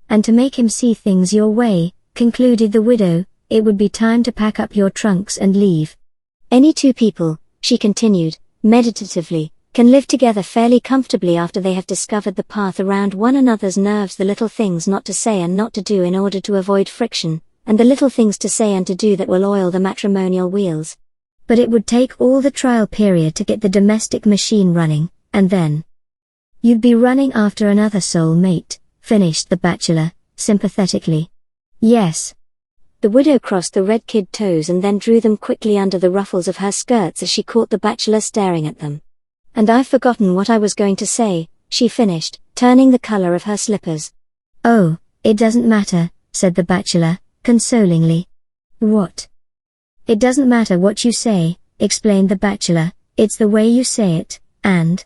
And to make him see things your way, concluded the widow, it would be time to pack up your trunks and leave. Any 2 people, she continued, meditatively, can live together fairly comfortably after they have discovered the path around one another's nerves, the little things not to say and not to do in order to avoid friction, and the little things to say and to do that will oil the matrimonial wheels. But it would take all the trial period to get the domestic machine running, and then you'd be running after another soul mate, finished the bachelor, sympathetically. Yes. The widow crossed the red kid toes and then drew them quickly under the ruffles of her skirts as she caught the bachelor staring at them. And I've forgotten what I was going to say, she finished, turning the color of her slippers. Oh, it doesn't matter, said the bachelor, consolingly. What? It doesn't matter what you say, explained the bachelor, it's the way you say it, and.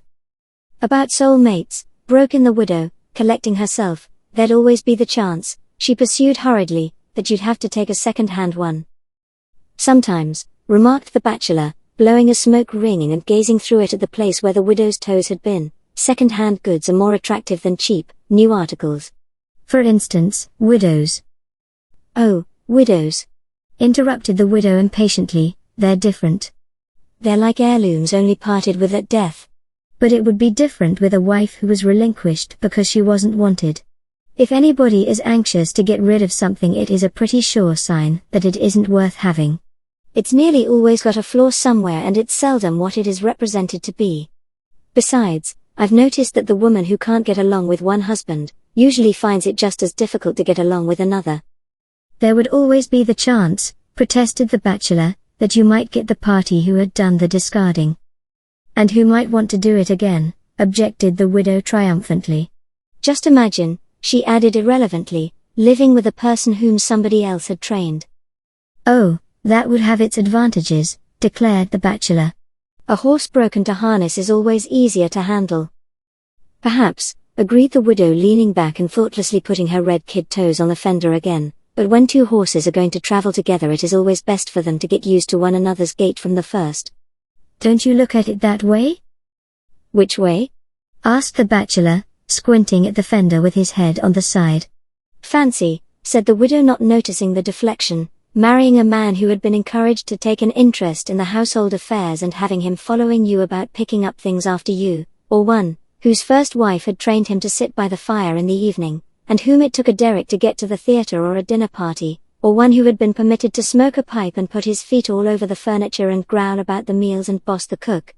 About soul mates, broke in the widow, collecting herself, there'd always be the chance, she pursued hurriedly, that you'd have to take a second-hand one. Sometimes, remarked the bachelor, blowing a smoke ring and gazing through it at the place where the widow's toes had been, second-hand goods are more attractive than cheap, new articles. For instance, widows. Oh, widows. Interrupted the widow impatiently, they're different. They're like heirlooms only parted with at death. But it would be different with a wife who was relinquished because she wasn't wanted. If anybody is anxious to get rid of something, it is a pretty sure sign that it isn't worth having. It's nearly always got a flaw somewhere and it's seldom what it is represented to be. Besides, I've noticed that the woman who can't get along with one husband, usually finds it just as difficult to get along with another. There would always be the chance, protested the bachelor, that you might get the party who had done the discarding. And who might want to do it again, objected the widow triumphantly. Just imagine, she added irrelevantly, living with a person whom somebody else had trained. Oh, that would have its advantages, declared the bachelor. A horse broken to harness is always easier to handle. Perhaps, agreed the widow, leaning back and thoughtlessly putting her red kid toes on the fender again, but when two horses are going to travel together it is always best for them to get used to one another's gait from the first. Don't you look at it that way? Which way? Asked the bachelor, squinting at the fender with his head on the side. Fancy, said the widow, not noticing the deflection, marrying a man who had been encouraged to take an interest in the household affairs and having him following you about picking up things after you, or one whose first wife had trained him to sit by the fire in the evening, and whom it took a derrick to get to the theatre or a dinner party, or one who had been permitted to smoke a pipe and put his feet all over the furniture and growl about the meals and boss the cook.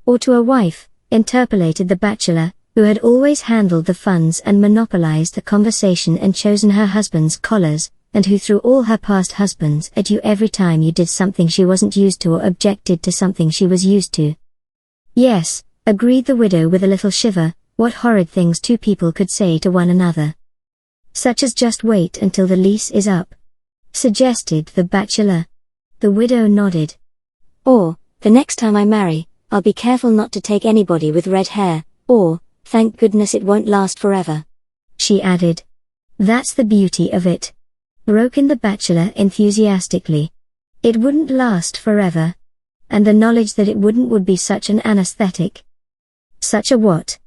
Or to a wife, interpolated the bachelor, who had always handled the funds and monopolized the conversation and chosen her husband's collars, and who threw all her past husbands at you every time you did something she wasn't used to or objected to something she was used to. Yes, agreed the widow with a little shiver, what horrid things two people could say to one another. Such as just wait until the lease is up, suggested the bachelor. The widow nodded. Or, the next time I marry, I'll be careful not to take anybody with red hair, or, thank goodness it won't last forever, she added. That's the beauty of it, broke in the bachelor enthusiastically. It wouldn't last forever. And the knowledge that it wouldn't would be such an anesthetic. Such a what?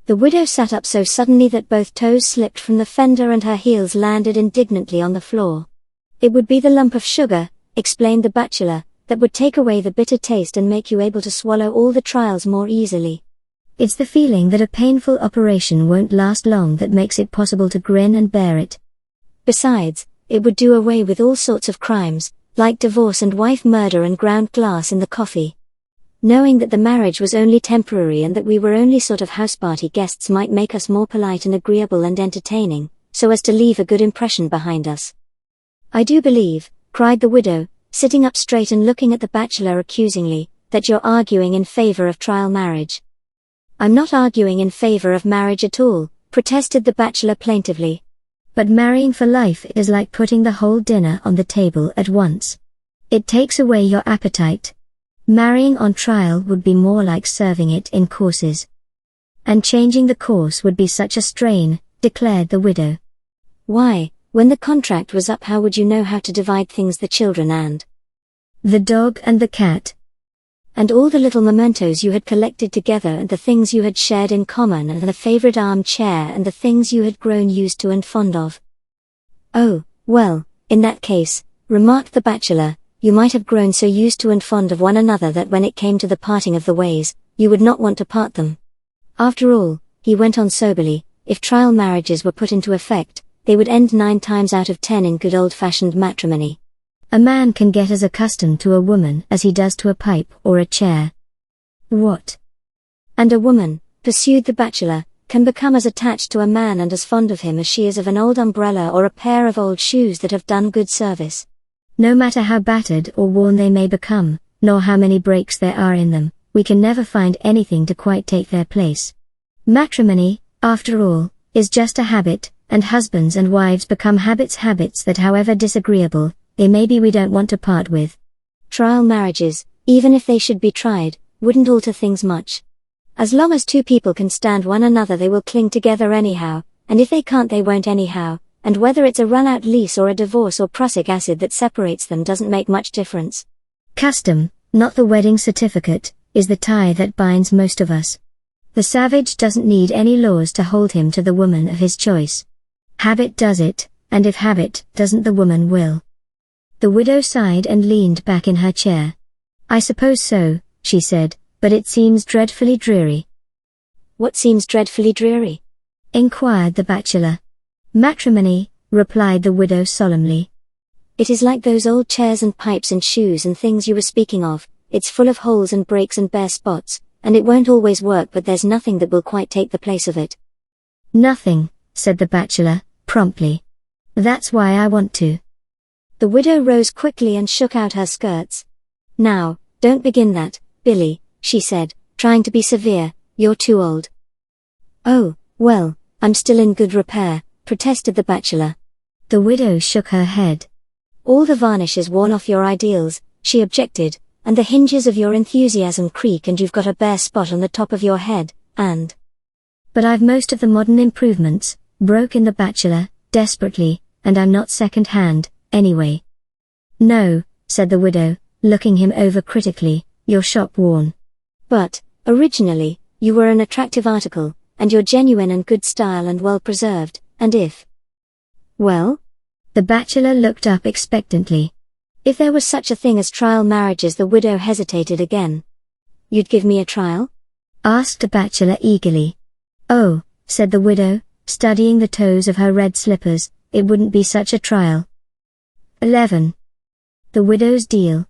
The widow sat up so suddenly that both toes slipped from the fender and her heels landed indignantly on the floor. It would be the lump of sugar, explained the bachelor, that would take away the bitter taste and make you able to swallow all the trials more easily. It's the feeling that a painful operation won't last long that makes it possible to grin and bear it. Besides, it would do away with all sorts of crimes, like divorce and wife murder and ground glass in the coffee. Knowing that the marriage was only temporary and that we were only sort of house party guests might make us more polite and agreeable and entertaining, so as to leave a good impression behind us. I do believe, cried the widow, sitting up straight and looking at the bachelor accusingly, that you're arguing in favor of trial marriage. I'm not arguing in favor of marriage at all, protested the bachelor plaintively. But marrying for life is like putting the whole dinner on the table at once. It takes away your appetite. Marrying on trial would be more like serving it in courses. And changing the course would be such a strain, declared the widow. Why, when the contract was up, how would you know how to divide things, the children and the dog and the cat? And all the little mementos you had collected together and the things you had shared in common and the favorite armchair and the things you had grown used to and fond of? Oh, well, in that case, remarked the bachelor, you might have grown so used to and fond of one another that when it came to the parting of the ways, you would not want to part them. After all, he went on soberly, if trial marriages were put into effect, they would end 9 times out of 10 in good old-fashioned matrimony. A man can get as accustomed to a woman as he does to a pipe or a chair. What? And a woman, pursued the bachelor, can become as attached to a man and as fond of him as she is of an old umbrella or a pair of old shoes that have done good service. No matter how battered or worn they may become, nor how many breaks there are in them, we can never find anything to quite take their place. Matrimony, after all, is just a habit, and husbands and wives become habits that however disagreeable, they may be, we don't want to part with. Trial marriages, even if they should be tried, wouldn't alter things much. As long as two people can stand one another they will cling together anyhow, and if they can't they won't anyhow. And whether it's a run-out lease or a divorce or prussic acid that separates them doesn't make much difference. Custom, not the wedding certificate, is the tie that binds most of us. The savage doesn't need any laws to hold him to the woman of his choice. Habit does it, and if habit doesn't, the woman will. The widow sighed and leaned back in her chair. I suppose so, she said, but it seems dreadfully dreary. What seems dreadfully dreary? Inquired the bachelor. Matrimony, replied the widow solemnly. It is like those old chairs and pipes and shoes and things you were speaking of, it's full of holes and breaks and bare spots, and it won't always work, but there's nothing that will quite take the place of it. Nothing, said the bachelor, promptly. That's why I want to. The widow rose quickly and shook out her skirts. "Now, don't begin that, Billy," she said, trying to be severe, "you're too old." "Oh, well, I'm still in good repair," protested the bachelor. The widow shook her head. "All the varnish is worn off your ideals," she objected, "and the hinges of your enthusiasm creak and you've got a bare spot on the top of your head, and—" "But I've most of the modern improvements," broke in the bachelor, desperately, "and I'm not second-hand, anyway." "No," said the widow, looking him over critically, "you're shop-worn." "But, originally, you were an attractive article, and you're genuine and good style and well-preserved, and if—" "Well?" The bachelor looked up expectantly. "If there was such a thing as trial marriages," the widow hesitated again. "You'd give me a trial?" asked the bachelor eagerly. "Oh," said the widow, studying the toes of her red slippers, "it wouldn't be such a trial." 11. The widow's deal.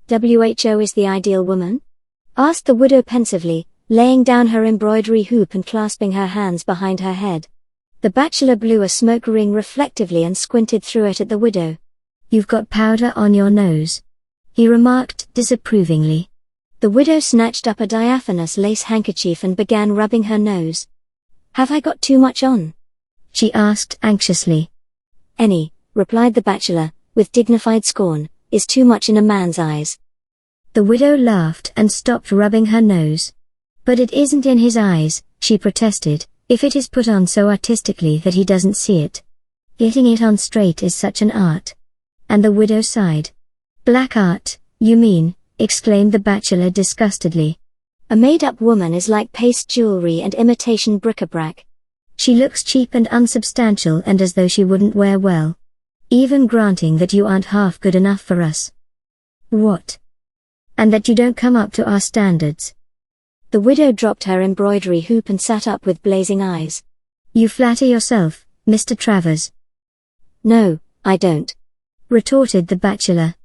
"WHO is the ideal woman?" asked the widow pensively, laying down her embroidery hoop and clasping her hands behind her head. The bachelor blew a smoke ring reflectively and squinted through it at the widow. "You've got powder on your nose," he remarked disapprovingly. The widow snatched up a diaphanous lace handkerchief and began rubbing her nose. "Have I got too much on?" she asked anxiously. "Any," replied the bachelor, with dignified scorn, "is too much in a man's eyes." The widow laughed and stopped rubbing her nose. "But it isn't in his eyes," she protested, "if it is put on so artistically that he doesn't see it. Getting it on straight is such an art." And the widow sighed. "Black art, you mean," exclaimed the bachelor disgustedly. "A made-up woman is like paste jewelry and imitation bric-a-brac. She looks cheap and unsubstantial and as though she wouldn't wear well. Even granting that you aren't half good enough for us." "What?" "And that you don't come up to our standards." The widow dropped her embroidery hoop and sat up with blazing eyes. "You flatter yourself, Mr. Travers." "No, I don't," retorted the bachelor.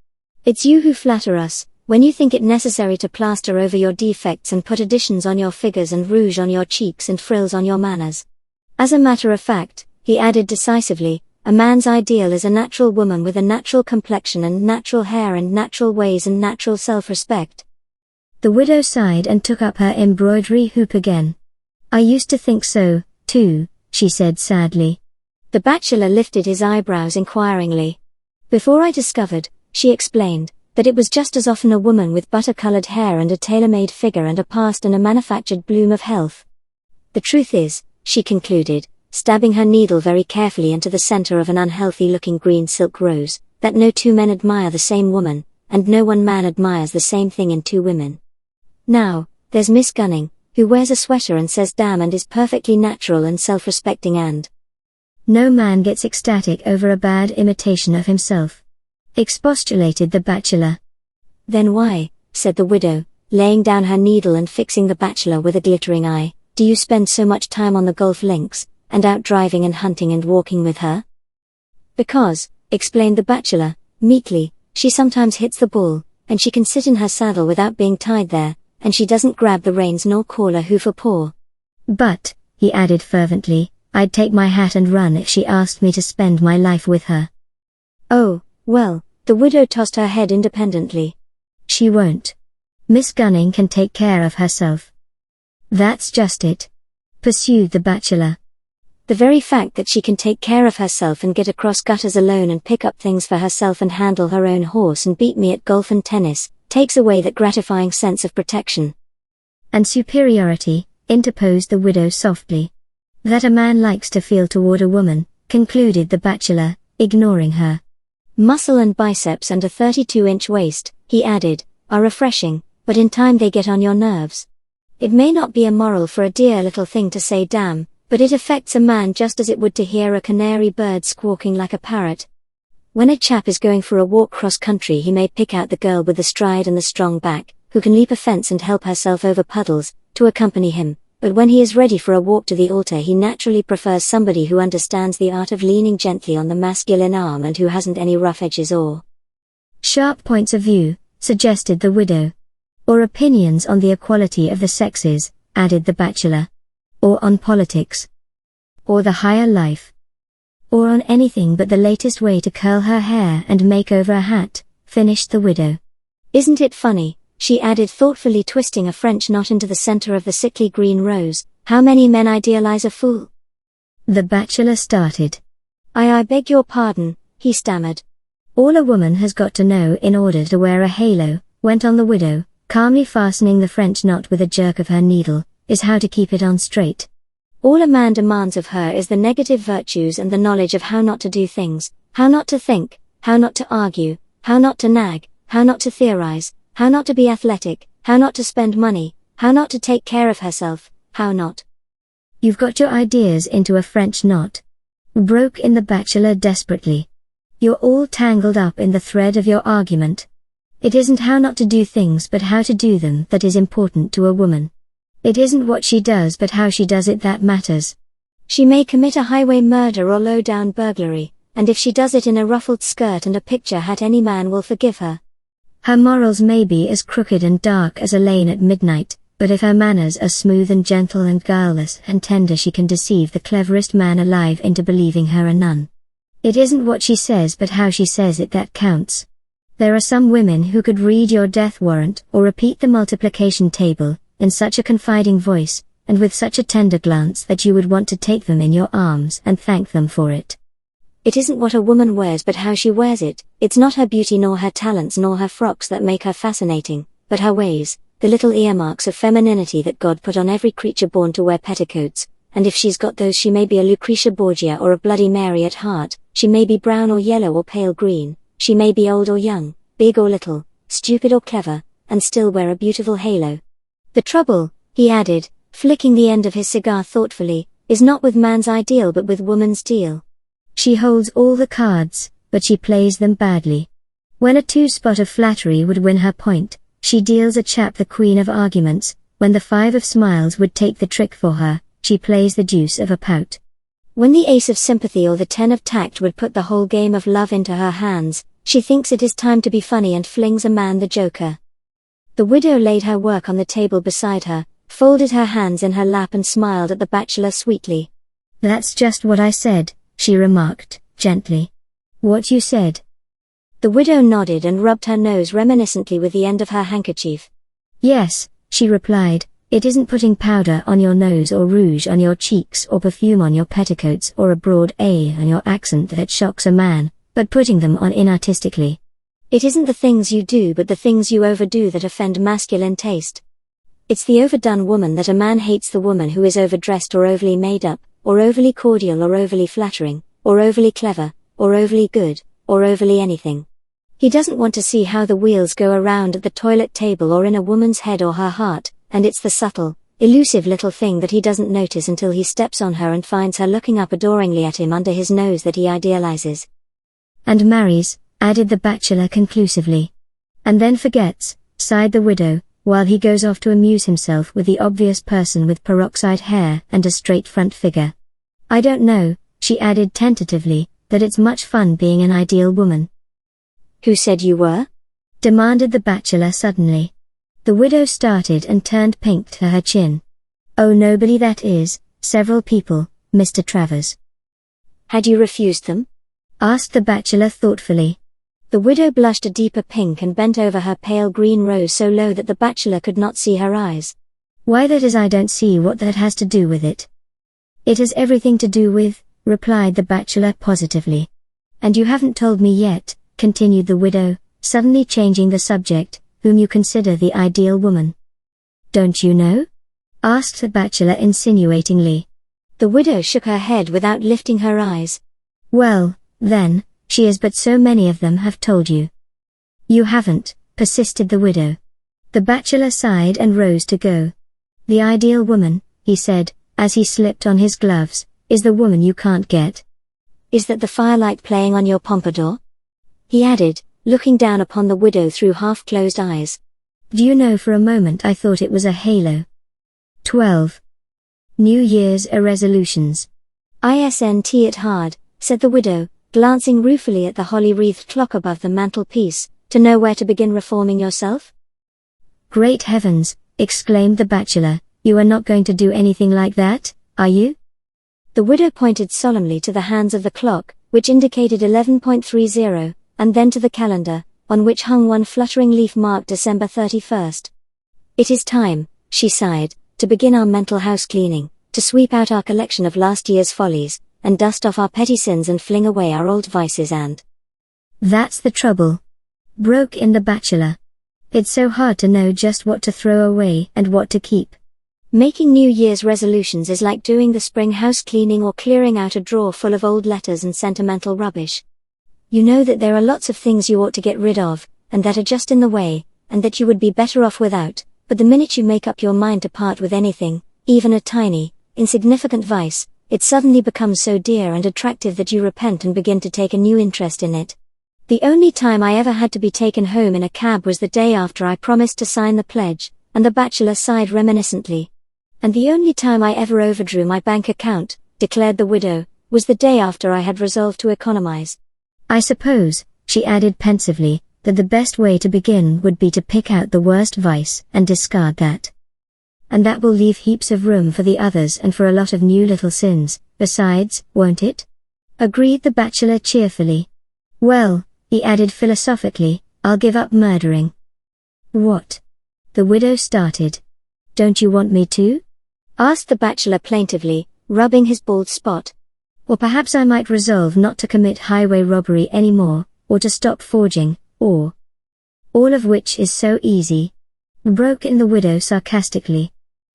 "It's you who flatter us, when you think it necessary to plaster over your defects and put additions on your figures and rouge on your cheeks and frills on your manners. As a matter of fact," he added decisively, "a man's ideal is a natural woman with a natural complexion and natural hair and natural ways and natural self-respect." The widow sighed and took up her embroidery hoop again. "I used to think so, too," she said sadly. The bachelor lifted his eyebrows inquiringly. "Before I discovered," she explained, "that it was just as often a woman with butter-colored hair and a tailor-made figure and a past and a manufactured bloom of health. The truth is," she concluded, stabbing her needle very carefully into the center of an unhealthy-looking green silk rose, "that no two men admire the same woman, and no one man admires the same thing in two women. Now, there's Miss Gunning, who wears a sweater and says damn and is perfectly natural and self-respecting and—" "No man gets ecstatic over a bad imitation of himself," expostulated the bachelor. "Then why," said the widow, laying down her needle and fixing the bachelor with a glittering eye, "do you spend so much time on the golf links, and out driving and hunting and walking with her?" "Because," explained the bachelor, meekly, "she sometimes hits the ball, and she can sit in her saddle without being tied there, and she doesn't grab the reins nor call her hoof a paw." "But," he added fervently, "I'd take my hat and run if she asked me to spend my life with her." "Oh, well," the widow tossed her head independently. "She won't. Miss Gunning can take care of herself." "That's just it," pursued the bachelor. "The very fact that she can take care of herself and get across gutters alone and pick up things for herself and handle her own horse and beat me at golf and tennis, takes away that gratifying sense of protection." "And superiority," interposed the widow softly. "That a man likes to feel toward a woman," concluded the bachelor, ignoring her. "Muscle and biceps and a 32-inch waist," he added, "are refreshing, but in time they get on your nerves. It may not be immoral for a dear little thing to say damn, but it affects a man just as it would to hear a canary bird squawking like a parrot. When a chap is going for a walk cross-country, he may pick out the girl with the stride and the strong back, who can leap a fence and help herself over puddles, to accompany him, but when he is ready for a walk to the altar, he naturally prefers somebody who understands the art of leaning gently on the masculine arm and who hasn't any rough edges or—" "Sharp points of view," suggested the widow. "Or opinions on the equality of the sexes," added the bachelor. "Or on politics. Or the higher life. Or on anything but the latest way to curl her hair and make over a hat, finished the widow. Isn't it funny, she added thoughtfully, twisting a French knot into the center of the sickly green rose, how many men idealize a fool? The bachelor started. I beg your pardon, he stammered. All a woman has got to know in order to wear a halo, went on the widow, calmly fastening the French knot with a jerk of her needle, is how to keep it on straight. All a man demands of her is the negative virtues and the knowledge of how not to do things, how not to think, how not to argue, how not to nag, how not to theorize, how not to be athletic, how not to spend money, how not to take care of herself, how not. You've got your ideas into a French knot. Broke in the bachelor desperately. You're all tangled up in the thread of your argument. It isn't how not to do things but how to do them that is important to a woman. It isn't what she does but how she does it that matters. She may commit a highway murder or low-down burglary, and if she does it in a ruffled skirt and a picture hat, any man will forgive her. Her morals may be as crooked and dark as a lane at midnight, but if her manners are smooth and gentle and guileless and tender, she can deceive the cleverest man alive into believing her a nun. It isn't what she says but how she says it that counts. There are some women who could read your death warrant or repeat the multiplication table, in such a confiding voice, and with such a tender glance that you would want to take them in your arms and thank them for it. It isn't what a woman wears but how she wears it. It's not her beauty nor her talents nor her frocks that make her fascinating, but her ways, the little earmarks of femininity that God put on every creature born to wear petticoats, and if she's got those she may be a Lucretia Borgia or a Bloody Mary at heart, she may be brown or yellow or pale green, she may be old or young, big or little, stupid or clever, and still wear a beautiful halo. The trouble, he added, flicking the end of his cigar thoughtfully, is not with man's ideal but with woman's deal. She holds all the cards, but she plays them badly. When a two-spot of flattery would win her point, she deals a chap the queen of arguments. When the 5 of smiles would take the trick for her, she plays the deuce of a pout. When the ace of sympathy or the 10 of tact would put the whole game of love into her hands, she thinks it is time to be funny and flings a man the joker. The widow laid her work on the table beside her, folded her hands in her lap and smiled at the bachelor sweetly. That's just what I said, she remarked, gently. What you said? The widow nodded and rubbed her nose reminiscently with the end of her handkerchief. Yes, she replied, it isn't putting powder on your nose or rouge on your cheeks or perfume on your petticoats or a broad A on your accent that shocks a man, but putting them on inartistically. It isn't the things you do but the things you overdo that offend masculine taste. It's the overdone woman that a man hates, the woman who is overdressed or overly made up, or overly cordial or overly flattering, or overly clever, or overly good, or overly anything. He doesn't want to see how the wheels go around at the toilet table or in a woman's head or her heart, and it's the subtle, elusive little thing that he doesn't notice until he steps on her and finds her looking up adoringly at him under his nose that he idealizes. And marries, added the bachelor conclusively. And then forgets, sighed the widow, while he goes off to amuse himself with the obvious person with peroxide hair and a straight front figure. I don't know, she added tentatively, that it's much fun being an ideal woman. Who said you were? Demanded the bachelor suddenly. The widow started and turned pink to her chin. Oh, nobody, that is, several people, Mr. Travers. Had you refused them? Asked the bachelor thoughtfully. The widow blushed a deeper pink and bent over her pale green rose so low that the bachelor could not see her eyes. Why, that is, I don't see what that has to do with it. It has everything to do with, replied the bachelor positively. And you haven't told me yet, continued the widow, suddenly changing the subject, whom you consider the ideal woman. Don't you know? Asked the bachelor insinuatingly. The widow shook her head without lifting her eyes. Well, then, she is, but so many of them have told you. You haven't, persisted the widow. The bachelor sighed and rose to go. The ideal woman, he said, as he slipped on his gloves, is the woman you can't get. Is that the firelight playing on your pompadour? He added, looking down upon the widow through half-closed eyes. Do you know, for a moment I thought it was a halo. 12. New Year's resolutions. Isn't it hard, said the widow, glancing ruefully at the holly-wreathed clock above the mantelpiece, to know where to begin reforming yourself? Great heavens, exclaimed the bachelor, you are not going to do anything like that, are you? The widow pointed solemnly to the hands of the clock, which indicated 11:30, and then to the calendar, on which hung one fluttering leaf marked December 31st. It is time, she sighed, to begin our mental house cleaning, to sweep out our collection of last year's follies, and dust off our petty sins and fling away our old vices and... That's the trouble. Broke in the bachelor. It's so hard to know just what to throw away and what to keep. Making New Year's resolutions is like doing the spring house cleaning or clearing out a drawer full of old letters and sentimental rubbish. You know that there are lots of things you ought to get rid of, and that are just in the way, and that you would be better off without, but the minute you make up your mind to part with anything, even a tiny, insignificant vice, it suddenly becomes so dear and attractive that you repent and begin to take a new interest in it. The only time I ever had to be taken home in a cab was the day after I promised to sign the pledge, and the bachelor sighed reminiscently. And the only time I ever overdrew my bank account, declared the widow, was the day after I had resolved to economize. I suppose, she added pensively, that the best way to begin would be to pick out the worst vice and discard that. And that will leave heaps of room for the others and for a lot of new little sins, besides, won't it? Agreed the bachelor cheerfully. Well, he added philosophically, I'll give up murdering. What? The widow started. Don't you want me to? Asked the bachelor plaintively, rubbing his bald spot. Or perhaps I might resolve not to commit highway robbery anymore, or to stop forging, or... All of which is so easy. Broke in the widow sarcastically.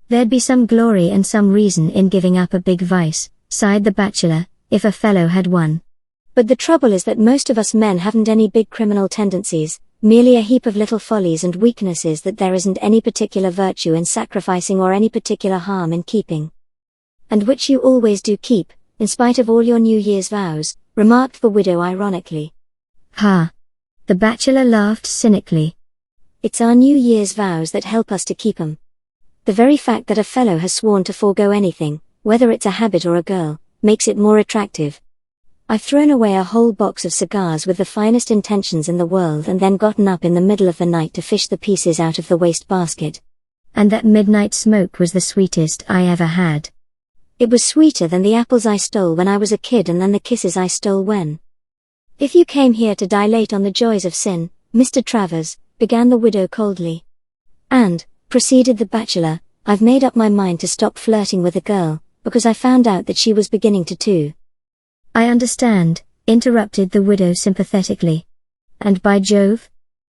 There'd be some glory and some reason in giving up a big vice, sighed the bachelor, if a fellow had one. But the trouble is that most of us men haven't any big criminal tendencies, merely a heap of little follies and weaknesses that there isn't any particular virtue in sacrificing or any particular harm in keeping. And which you always do keep, in spite of all your New Year's vows, remarked the widow ironically. Ha! The bachelor laughed cynically. It's our New Year's vows that help us to keep 'em. The very fact that a fellow has sworn to forego anything, whether it's a habit or a girl, makes it more attractive. I've thrown away a whole box of cigars with the finest intentions in the world and then gotten up in the middle of the night to fish the pieces out of the wastebasket. And that midnight smoke was the sweetest I ever had. It was sweeter than the apples I stole when I was a kid and than the kisses I stole when. If you came here to dilate on the joys of sin, Mr. Travers, began the widow coldly. And, proceeded the bachelor, I've made up my mind to stop flirting with a girl, because I found out that she was beginning to too. I understand, interrupted the widow sympathetically. And by Jove?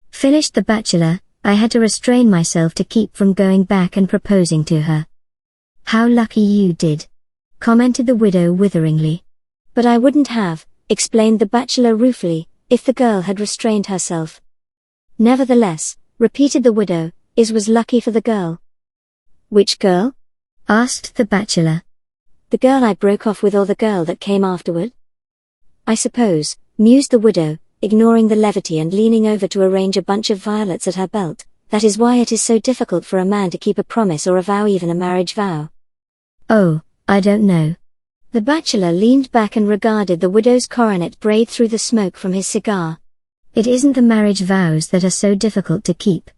Finished the bachelor, I had to restrain myself to keep from going back and proposing to her. How lucky you did, commented the widow witheringly. But I wouldn't have, explained the bachelor ruefully, if the girl had restrained herself. Nevertheless, repeated the widow, it was lucky for the girl. Which girl? Asked the bachelor. The girl I broke off with or the girl that came afterward? I suppose, mused the widow, ignoring the levity and leaning over to arrange a bunch of violets at her belt, that is why it is so difficult for a man to keep a promise or a vow, even a marriage vow. Oh, I don't know. The bachelor leaned back and regarded the widow's coronet braid through the smoke from his cigar. It isn't the marriage vows that are so difficult to keep.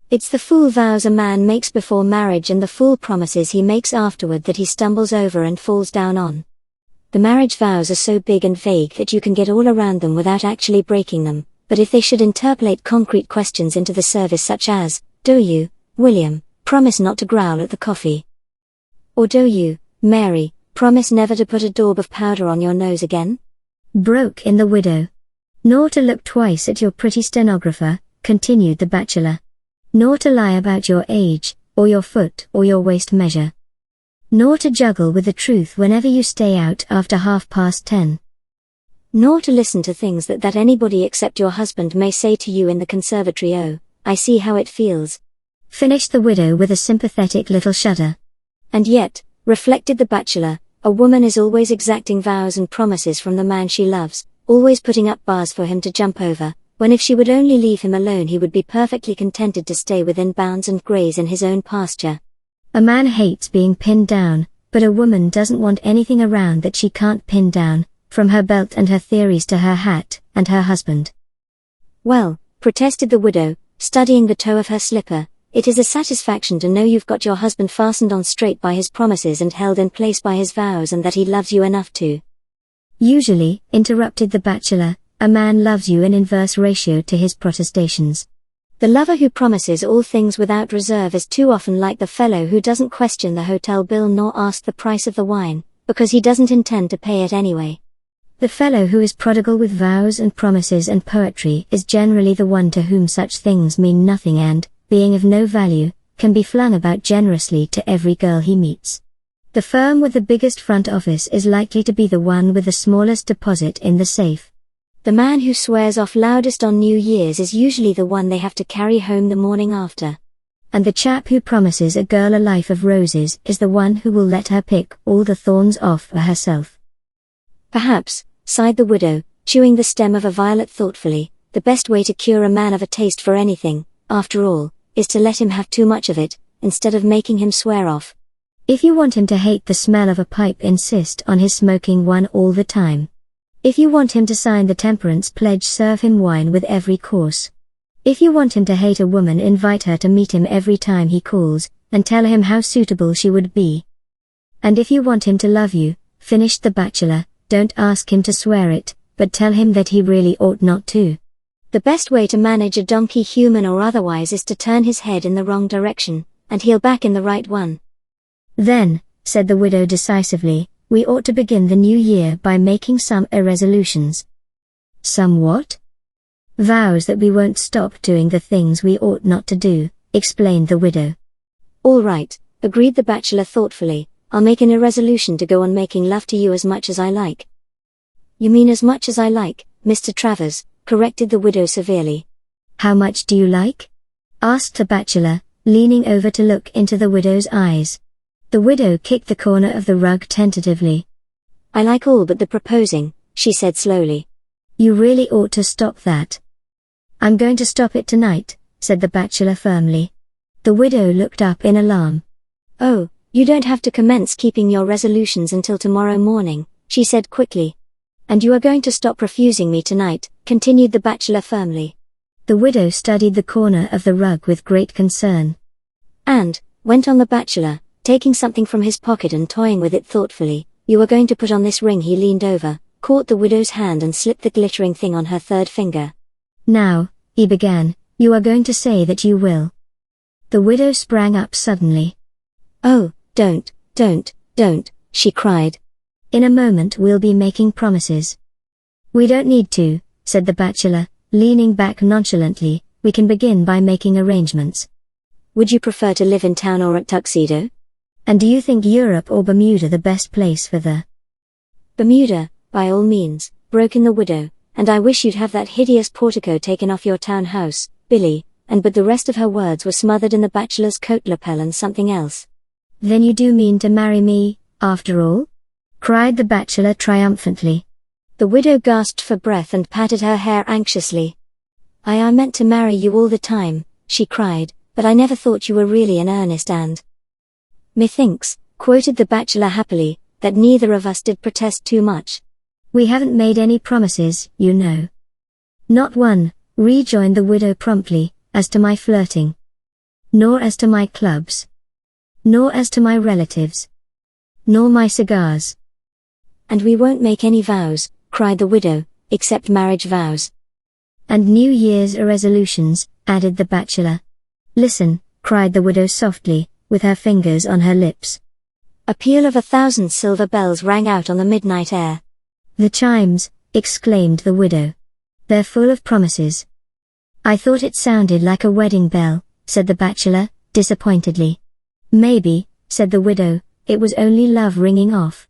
It's the fool vows a man makes before marriage and the fool promises he makes afterward that he stumbles over and falls down on. The marriage vows are so big and vague that you can get all around them without actually breaking them, but if they should interpolate concrete questions into the service such as, do you, William, promise not to growl at the coffee? Or do you, Mary, promise never to put a daub of powder on your nose again? Broke in the widow. Nor to look twice at your pretty stenographer, continued the bachelor. Nor to lie about your age, or your foot or your waist measure. Nor to juggle with the truth whenever you stay out after 10:30. Nor to listen to things that anybody except your husband may say to you in the conservatory. Oh, I see how it feels. Finished the widow with a sympathetic little shudder. And yet, reflected the bachelor, a woman is always exacting vows and promises from the man she loves, always putting up bars for him to jump over, when if she would only leave him alone he would be perfectly contented to stay within bounds and graze in his own pasture. A man hates being pinned down, but a woman doesn't want anything around that she can't pin down, from her belt and her theories to her hat and her husband. Well, protested the widow, studying the toe of her slipper, it is a satisfaction to know you've got your husband fastened on straight by his promises and held in place by his vows, and that he loves you enough to. Usually, interrupted the bachelor, a man loves you in inverse ratio to his protestations. The lover who promises all things without reserve is too often like the fellow who doesn't question the hotel bill nor ask the price of the wine, because he doesn't intend to pay it anyway. The fellow who is prodigal with vows and promises and poetry is generally the one to whom such things mean nothing and, being of no value, can be flung about generously to every girl he meets. The firm with the biggest front office is likely to be the one with the smallest deposit in the safe. The man who swears off loudest on New Year's is usually the one they have to carry home the morning after. And the chap who promises a girl a life of roses is the one who will let her pick all the thorns off for herself. Perhaps, sighed the widow, chewing the stem of a violet thoughtfully, the best way to cure a man of a taste for anything, after all, is to let him have too much of it, instead of making him swear off. If you want him to hate the smell of a pipe, insist on his smoking one all the time. If you want him to sign the temperance pledge, serve him wine with every course. If you want him to hate a woman, invite her to meet him every time he calls, and tell him how suitable she would be. And if you want him to love you, finished the bachelor, don't ask him to swear it, but tell him that he really ought not to. The best way to manage a donkey, human or otherwise, is to turn his head in the wrong direction, and he'll back in the right one. Then, said the widow decisively, we ought to begin the new year by making some resolutions. Some what? Vows that we won't stop doing the things we ought not to do, explained the widow. All right, agreed the bachelor thoughtfully, I'll make an resolution to go on making love to you as much as I like. You mean as much as I like, Mr. Travers, corrected the widow severely. How much do you like? Asked the bachelor, leaning over to look into the widow's eyes. The widow kicked the corner of the rug tentatively. I like all but the proposing, she said slowly. You really ought to stop that. I'm going to stop it tonight, said the bachelor firmly. The widow looked up in alarm. Oh, you don't have to commence keeping your resolutions until tomorrow morning, she said quickly. And you are going to stop refusing me tonight, continued the bachelor firmly. The widow studied the corner of the rug with great concern. And, went on the bachelor, taking something from his pocket and toying with it thoughtfully, you are going to put on this ring. He leaned over, caught the widow's hand and slipped the glittering thing on her third finger. Now, he began, you are going to say that you will. The widow sprang up suddenly. Oh, don't, she cried. In a moment we'll be making promises. We don't need to, said the bachelor, leaning back nonchalantly, we can begin by making arrangements. Would you prefer to live in town or at tuxedo? And do you think Europe or Bermuda the best place for the? Bermuda, by all means, broke in the widow, and I wish you'd have that hideous portico taken off your townhouse, Billy, but the rest of her words were smothered in the bachelor's coat lapel and something else. Then you do mean to marry me, after all? Cried the bachelor triumphantly. The widow gasped for breath and patted her hair anxiously. I meant to marry you all the time, she cried, but I never thought you were really in earnest and... Methinks, quoted the bachelor happily, that neither of us did protest too much. We haven't made any promises, you know. Not one, rejoined the widow promptly, as to my flirting. Nor as to my clubs. Nor as to my relatives. Nor my cigars. And we won't make any vows, cried the widow, except marriage vows. And New Year's resolutions, added the bachelor. Listen, cried the widow softly, with her fingers on her lips. A peal of 1,000 silver bells rang out on the midnight air. The chimes, exclaimed the widow. They're full of promises. I thought it sounded like a wedding bell, said the bachelor, disappointedly. Maybe, said the widow, it was only love ringing off.